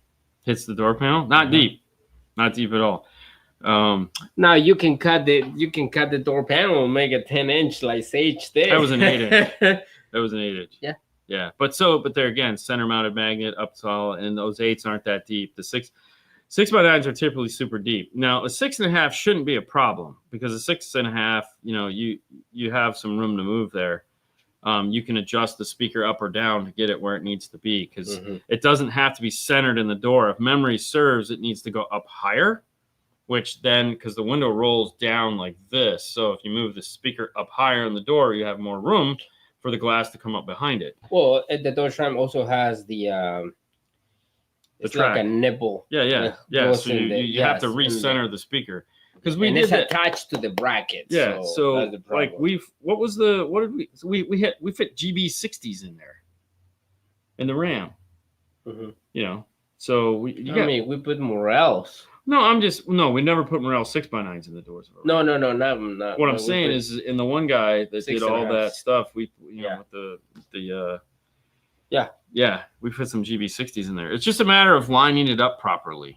hits the door panel? Not deep at all. Now you can cut the door panel and make a 10-inch like Sage did. That was an 8-inch. That was an 8-inch. Yeah. But there again, center mounted magnet up tall, and those 8s aren't that deep. The 6x9s are typically super deep. Now a 6.5 shouldn't be a problem because a 6.5, you have some room to move there. you can adjust the speaker up or down to get it where it needs to be, because it doesn't have to be centered in the door. If memory serves, it needs to go up higher, which then, because the window rolls down like this, so if you move the speaker up higher in the door, you have more room for the glass to come up behind it. Well, the door trim also has the it's track. like a nipple. Yeah. So you have to recenter the speaker, because it's attached to the bracket. Yeah. So like we fit GB60s in there, in the RAM. You know, so we put Morels. No, we never put Morel 6x9s in the doors. No, not. What I'm saying is, in the one guy that did all that stuff, with the we put some GB60s in there. It's just a matter of lining it up properly,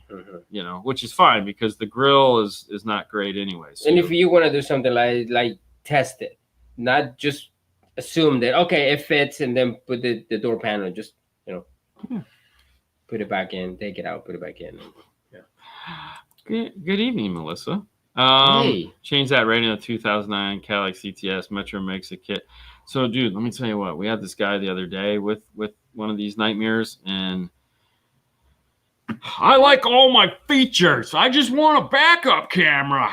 you know, which is fine, because the grill is not great anyway. So. And if you want to do something like test it, not just assume that it fits and then put the door panel, just put it back in, take it out, put it back in. Good evening, Melissa. Hey. Change that rating to 2009 Cadillac CTS. Metro makes a kit. So, dude, let me tell you what. We had this guy the other day with one of these nightmares, and I like all my features. I just want a backup camera.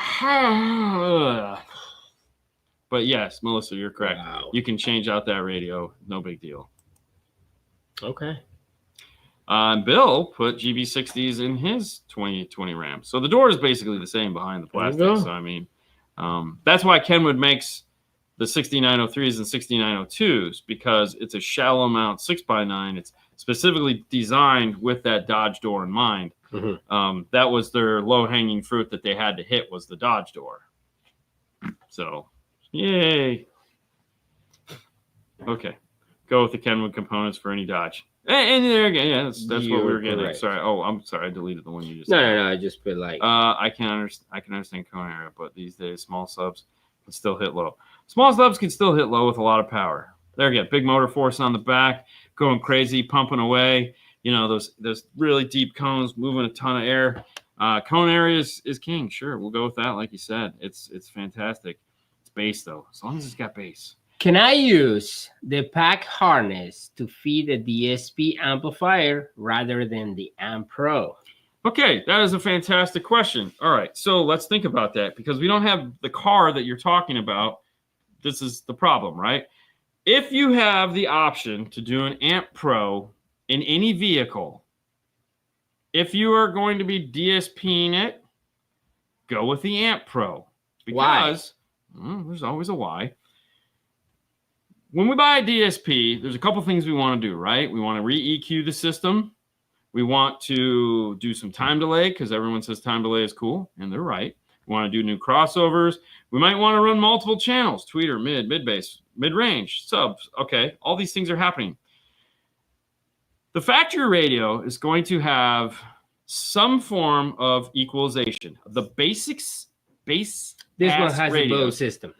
But yes, Melissa, you're correct. Wow. You can change out that radio. No big deal. Okay. Bill put GB60s in his 2020 Ram. So the door is basically the same behind the plastic. So, I mean, that's why Kenwood makes the 6903s and 6902s, because it's a shallow mount 6x9. It's specifically designed with that Dodge door in mind. That was their low-hanging fruit that they had to hit, was the Dodge door. So, yay. Okay. Go with the Kenwood components for any Dodge. And there again, that's what we were getting. Correct. Sorry. Oh, I'm sorry. I deleted the one you just said. No. I just put like. I can understand Cone area, but these days small subs can still hit low. Small subs can still hit low with a lot of power. There again, big motor force on the back, going crazy, pumping away. You know, those really deep cones, moving a ton of air. Cone area is king. Sure, we'll go with that. Like you said, it's fantastic. It's bass though, as long as it's got bass. Can I use the pack harness to feed a DSP amplifier rather than the Amp Pro? Okay, that is a fantastic question. All right, so let's think about that, because we don't have the car that you're talking about. This is the problem, right? If you have the option to do an Amp Pro in any vehicle, if you are going to be DSPing it, go with the Amp Pro. Because there's always a why. When we buy a DSP, there's a couple things we want to do, right? We want to re-EQ the system. We want to do some time delay, because everyone says time delay is cool, and they're right. We want to do new crossovers. We might want to run multiple channels, tweeter, mid-bass, mid-range, subs. Okay, all these things are happening. The factory radio is going to have some form of equalization. The basics, bass. This one has a Bose system.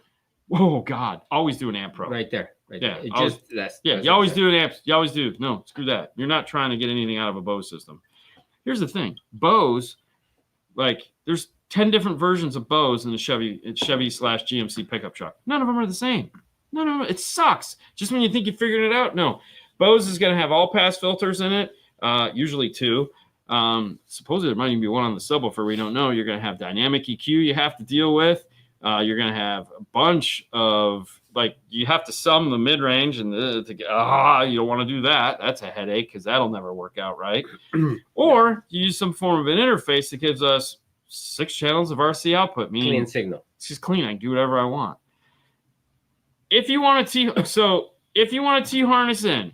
Oh God! Always do an Amp Pro. Right there. Yeah, you always do an amp. You always do. No, screw that. You're not trying to get anything out of a Bose system. Here's the thing: Bose, like, there's 10 different versions of Bose in the Chevy/GMC pickup truck. None of them are the same. None of them. It sucks. Just when you think you figured it out, no. Bose is going to have all pass filters in it. Usually 2. Supposedly there might even be one on the subwoofer. We don't know. You're going to have dynamic EQ you have to deal with. You're going to have a bunch of, like, you have to sum the mid-range, and you don't want to do that. That's a headache, because that'll never work out right. Or you use some form of an interface that gives us 6 channels of RC output, meaning clean signal. It's just clean. I can do whatever I want. If you want a T harness in,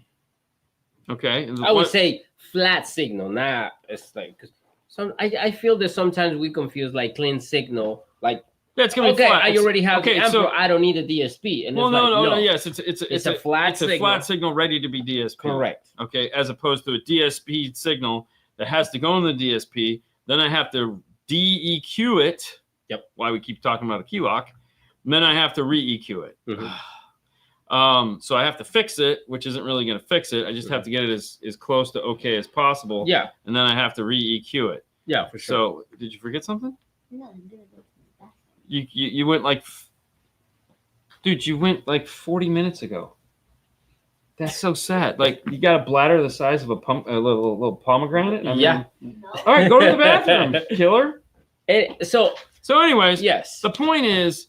okay. I would say flat signal. Not it's like, cause I feel that sometimes we confuse like clean signal, like. Yeah, it's gonna be flat. I already have the Amp Pro. I don't need a DSP. And no. Yes, it's a flat signal. It's a flat signal ready to be DSP. Correct. Okay, as opposed to a DSP signal that has to go in the DSP. Then I have to de-EQ it. Yep. Why we keep talking about a key lock. And then I have to re-EQ it. So I have to fix it, which isn't really going to fix it. I just have to get it as close to okay as possible. Yeah. And then I have to re-EQ it. Yeah, for sure. So did you forget something? No, I'm doing it. You went like, dude, you went like 40 minutes ago. That's so sad. Like you got a bladder the size of a little pomegranate. I mean, Yeah. All right, go to the bathroom, killer. So anyways, yes. the point is,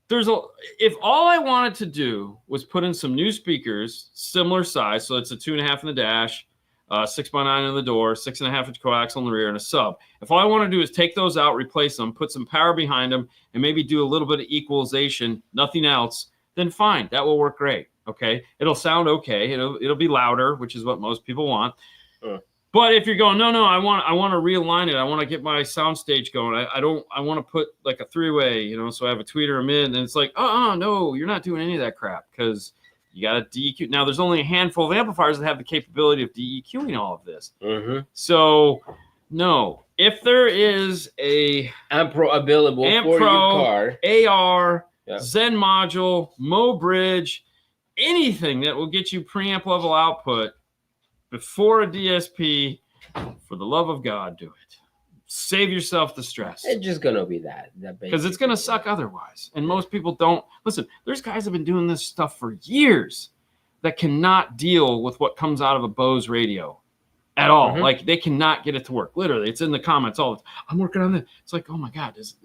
if all I wanted to do was put in some new speakers, similar size, so it's a 2.5 in the dash, 6x9 in the door, 6.5-inch coaxial in the rear, and a sub. If all I want to do is take those out, replace them, put some power behind them, and maybe do a little bit of equalization, nothing else, then fine, that will work great. Okay, it'll sound okay. It'll be louder, which is what most people want. But if you're going, no, I want to realign it. I want to get my soundstage going. I want to put like a 3-way, so I have a tweeter, a mid, and it's like, no, you're not doing any of that crap because you got to DEQ. Now, there's only a handful of amplifiers that have the capability of DEQing all of this. Mm-hmm. So, no, if there is a Amp Pro available for your car, AR, Zen module, Mo Bridge, anything that will get you preamp level output before a DSP, for the love of God, do it. Save yourself the stress. It's just gonna be that because it's gonna suck otherwise. And most people don't listen. There's guys that have been doing this stuff for years that cannot deal with what comes out of a Bose radio at all. Mm-hmm. Like they cannot get it to work. Literally, it's in the comments all the time. I'm working on this. It's like, oh my God, it's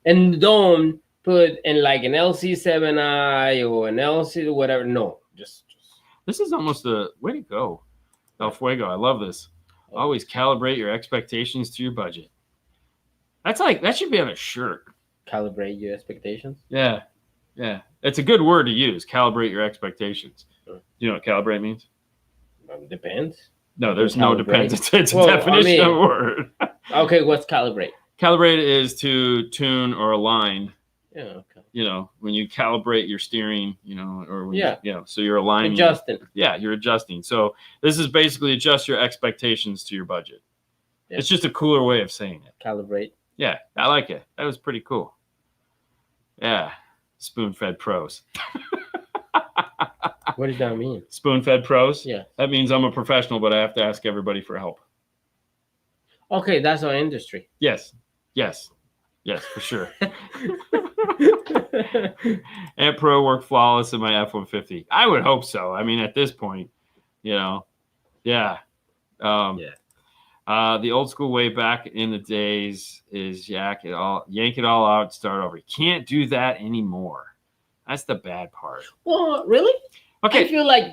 and don't put in like an LC7i or an LC whatever. No, just this is almost a way to go. El Fuego, I love this. Always calibrate your expectations to your budget. That should be on a shirt. Calibrate your expectations? Yeah. It's a good word to use, calibrate your expectations. Do you know what calibrate means? Depends. No, there's no depends. It's a definition of a word. Okay, what's calibrate? Calibrate is to tune or align. Yeah, okay. When you calibrate your steering, or when so you're aligning. Adjusting. Yeah, you're adjusting. So this is basically adjust your expectations to your budget. Yeah. It's just a cooler way of saying it. Calibrate. Yeah, I like it. That was pretty cool. Yeah, spoon-fed pros. What does that mean? Spoon-fed pros? Yeah. That means I'm a professional, but I have to ask everybody for help. Okay, that's our industry. Yes, for sure. Amp Pro worked flawless in my F-150. I would hope so. I mean, at this point, yeah. The old school way back in the days is yank it all out, start over. You can't do that anymore. That's the bad part. Well, really? Okay. I feel like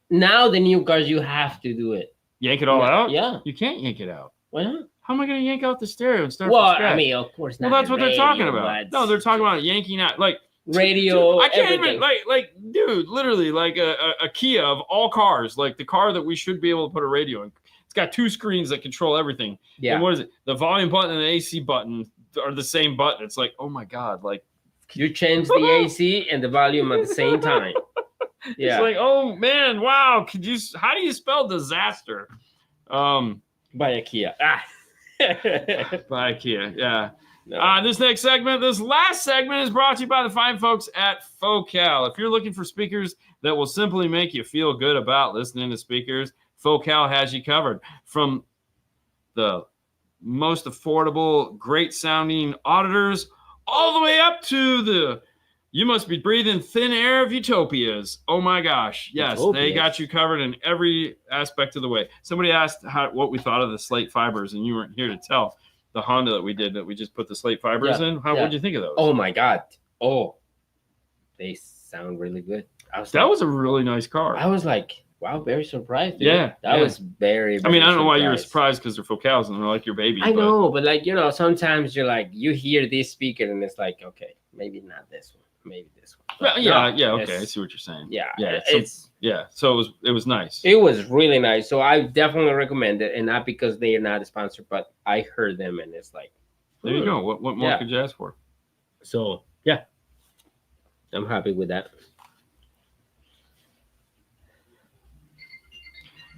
now the new cars you have to do it. Yank it all out? Yeah. You can't yank it out. Why not? How am I going to yank out the stereo and start from scratch? I mean, of course not. Well, that's what they're talking about. No, they're talking about yanking out, like radio. I can't even like, dude, literally, like a Kia of all cars, like the car that we should be able to put a radio in. It's got 2 screens that control everything. Yeah. And what is it? The volume button and the AC button are the same button. It's like, oh my God, like you change the AC and the volume at the same time. Yeah. It's like, oh man, wow. How do you spell disaster? By a Kia. By Kia, yeah. No. This last segment is brought to you by the fine folks at Focal. If you're looking for speakers that will simply make you feel good about listening to speakers, Focal has you covered. From the most affordable, great sounding auditors, all the way up to the you must be breathing thin air of utopias. Oh my gosh. Yes, They got you covered in every aspect of the way. Somebody asked what we thought of the slate fibers, and you weren't here to tell. The Honda that we just put the slate fibers in. What did you think of those? Oh my God. Oh, they sound really good. That was a really nice car. I was like, wow, very surprised. Dude. Yeah. That was very, I mean, I don't know why you were surprised because they're Focals and they're like your baby. I know, but like, sometimes you're like, you hear this speaker and it's like, okay, maybe not this one. Maybe this one. But okay. I see what you're saying. Yeah. So it was nice. It was really nice. So I definitely recommend it, and not because they are not a sponsor, but I heard them and it's like, there you go. What more could you ask for? So yeah, I'm happy with that.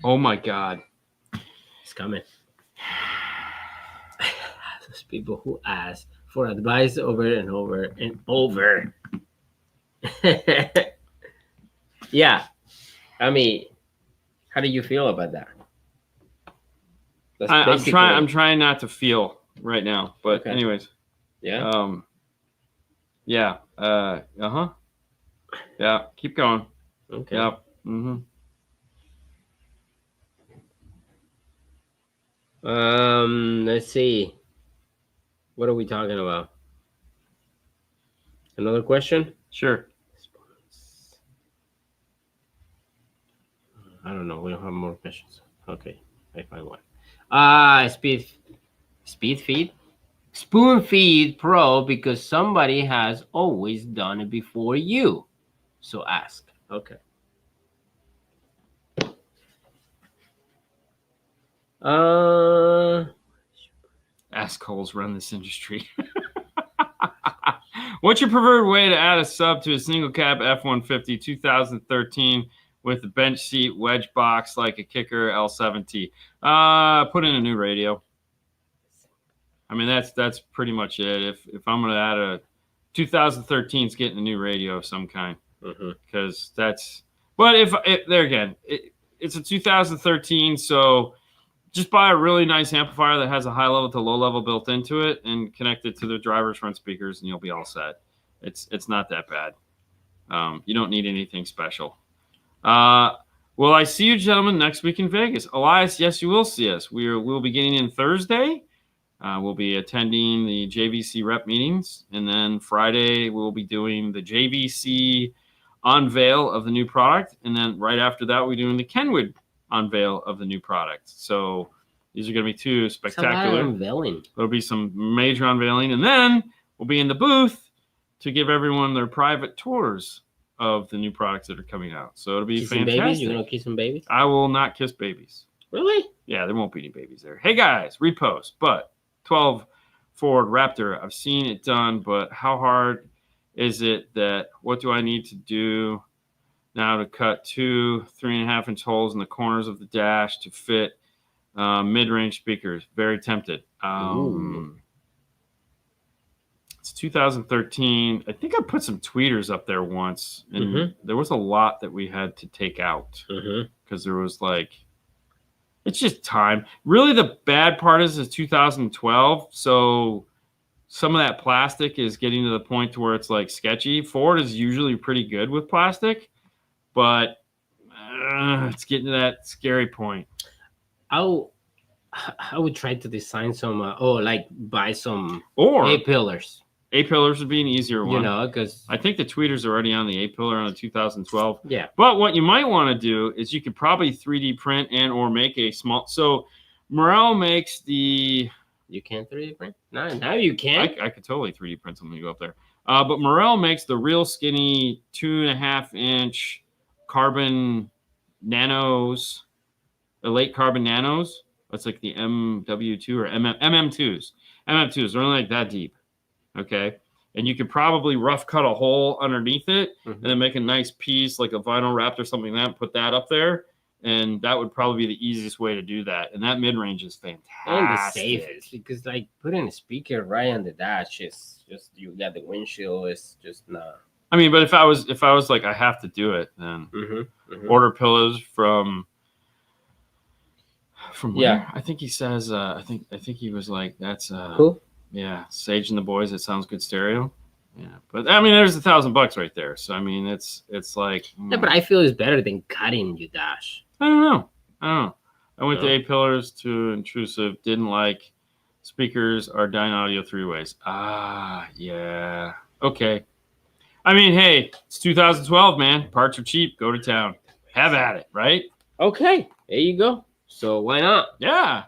Oh my God, it's coming. Those people who ask for advice over and over and over. Yeah. I mean, how do you feel about that? I'm trying not to feel right now, but anyways. Yeah. Yeah. Yeah. Keep going. Okay. Yep. Mm-hmm. Let's see. What are we talking about? Another question? Sure. I don't know. We don't have more questions. Okay, I find one. Speed feed, spoon feed pro because somebody has always done it before you. So ask. Okay. Assholes run this industry. What's your preferred way to add a sub to a single cab F-150 2013 with a bench seat wedge box like a kicker L7T? Put in a new radio. I mean, that's pretty much it. If I'm going to add a 2013, it's getting a new radio of some kind, because that's. But if there again, it's a 2013, so just buy a really nice amplifier that has a high level to low level built into it and connect it to the driver's front speakers, and you'll be all set. It's not that bad. You don't need anything special. Will I see you gentlemen next week in Vegas? Elias, yes, you will see us. We'll be getting in Thursday. We'll be attending the JVC rep meetings, and then Friday we'll be doing the JVC unveil of the new product, and then right after that we're doing the Kenwood unveil of the new product. So these are going to be two spectacular unveiling. There'll be some major unveiling, and then we'll be in the booth to give everyone their private tours of the new products that are coming out. So it'll be Kissing fantastic. Babies? You're gonna kiss some babies? I will not kiss babies. Really? Yeah, there won't be any babies there. Hey guys, repost. But 12 Ford Raptor, I've seen it done, but how hard is it? What do I need to do now to cut 2 3.5-inch holes in the corners of the dash to fit mid-range speakers? Very tempted. It's 2013. I think I put some tweeters up there once, and there was a lot that we had to take out because there was it's just time. Really, the bad part is 2012. So some of that plastic is getting to the point to where it's sketchy. Ford is usually pretty good with plastic, but it's getting to that scary point. I would try to design some, buy some or A-pillars. A-pillars would be an easier one. Because I think the tweeters are already on the A-pillar on the 2012. Yeah. But what you might want to do is you could probably 3D print and or make a small. So Morel makes the. You can't 3D print? Now you can. I could totally 3D print something to go up there. But Morel makes the real skinny 2.5-inch carbon nanos, the late carbon nanos. That's like the MW2 or MM2s. MM2s are only that deep. Okay. And you could probably rough cut a hole underneath it and then make a nice piece like a vinyl wrap or something like that, put that up there. And that would probably be the easiest way to do that. And that mid-range is fantastic. And the safest, because putting a speaker right on the dash is just, you got the windshield, it's just not. I mean, but if I was I have to do it, then order pillows from where? Yeah. I think he says I think he was that's Who? Yeah, Sage and the Boys. It sounds good stereo. Yeah, but I mean, there's $1,000 right there. So I mean, it's like. Yeah, but I feel it's better than cutting your dash. I don't know. I went to A-pillars to intrusive. Didn't like speakers are Dyne Audio 3-ways. Yeah. Okay. I mean, hey, it's 2012, man. Parts are cheap. Go to town. Have at it, right? Okay, there you go. So why not? Yeah.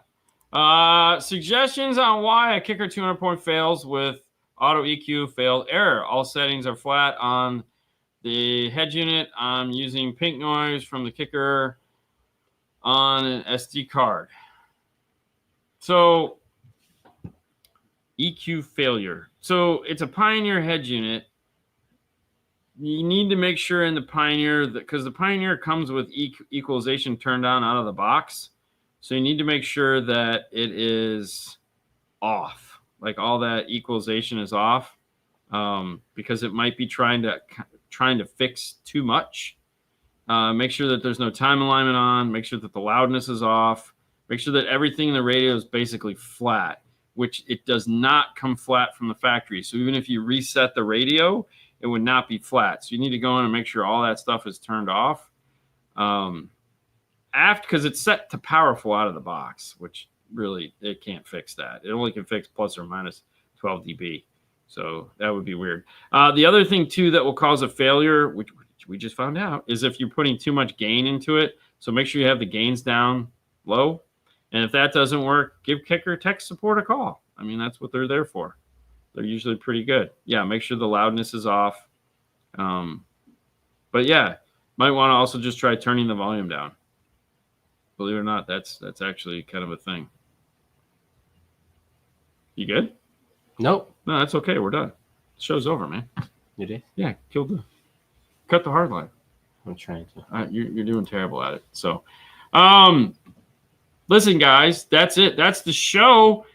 Suggestions on why a kicker 200-point fails with auto EQ failed error. All settings are flat on the head unit. I'm using pink noise from the kicker on an SD card. So EQ failure. So it's a Pioneer head unit. You need to make sure in the Pioneer, because the Pioneer comes with equalization turned on out of the box. So you need to make sure that it is off, like all that equalization is off, because it might be trying to fix too much. Make sure that there's no time alignment on. Make sure that the loudness is off. Make sure that everything in the radio is basically flat, which it does not come flat from the factory. So even if you reset the radio, it would not be flat. So you need to go in and make sure all that stuff is turned off. Because it's set to powerful out of the box, which really, it can't fix that. It only can fix plus or minus 12 dB. So that would be weird. The other thing too that will cause a failure, which we just found out, is if you're putting too much gain into it. So make sure you have the gains down low. And if that doesn't work, give Kicker tech support a call. I mean, that's what they're there for. They're usually pretty good. Yeah, make sure the loudness is off. But yeah, might want to also just try turning the volume down. Believe it or not, that's actually kind of a thing. You good? Nope. No, that's okay. We're done. The show's over, man. You did? Yeah, cut the hard line. I'm trying to. You're doing terrible at it. So, listen, guys, that's it. That's the show.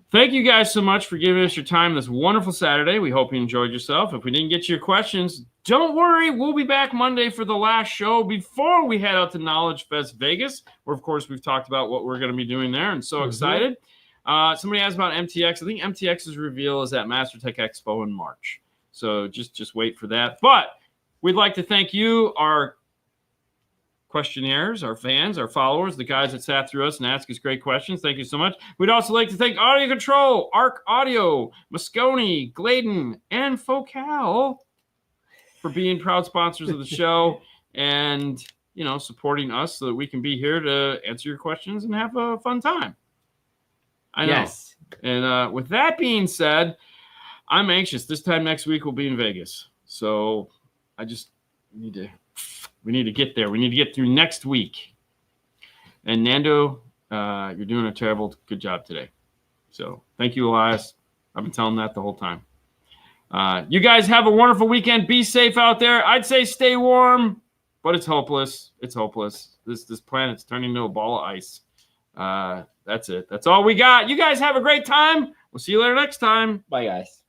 Thank you guys so much for giving us your time this wonderful Saturday. We hope you enjoyed yourself. If we didn't get to your questions, don't worry. We'll be back Monday for the last show before we head out to Knowledge Fest Vegas, where, of course, we've talked about what we're going to be doing there, and so excited. Somebody asked about MTX. I think MTX's reveal is at MasterTech Expo in March. So just wait for that. But we'd like to thank you, our questionnaires, our fans, our followers, the guys that sat through us and asked us great questions. Thank you so much. We'd also like to thank AudioControl, Arc Audio, Mcone, Gladen, and Focal for being proud sponsors of the show and, you know, supporting us so that we can be here to answer your questions and have a fun time. I know. Yes. And with that being said, I'm anxious. This time next week we'll be in Vegas. So I just need to... We need to get there. We need to get through next week. And Nando, you're doing a good job today. So thank you, Elias. I've been telling that the whole time. You guys have a wonderful weekend. Be safe out there. I'd say stay warm, but it's hopeless. It's hopeless. This planet's turning into a ball of ice. That's it. That's all we got. You guys have a great time. We'll see you later next time. Bye, guys.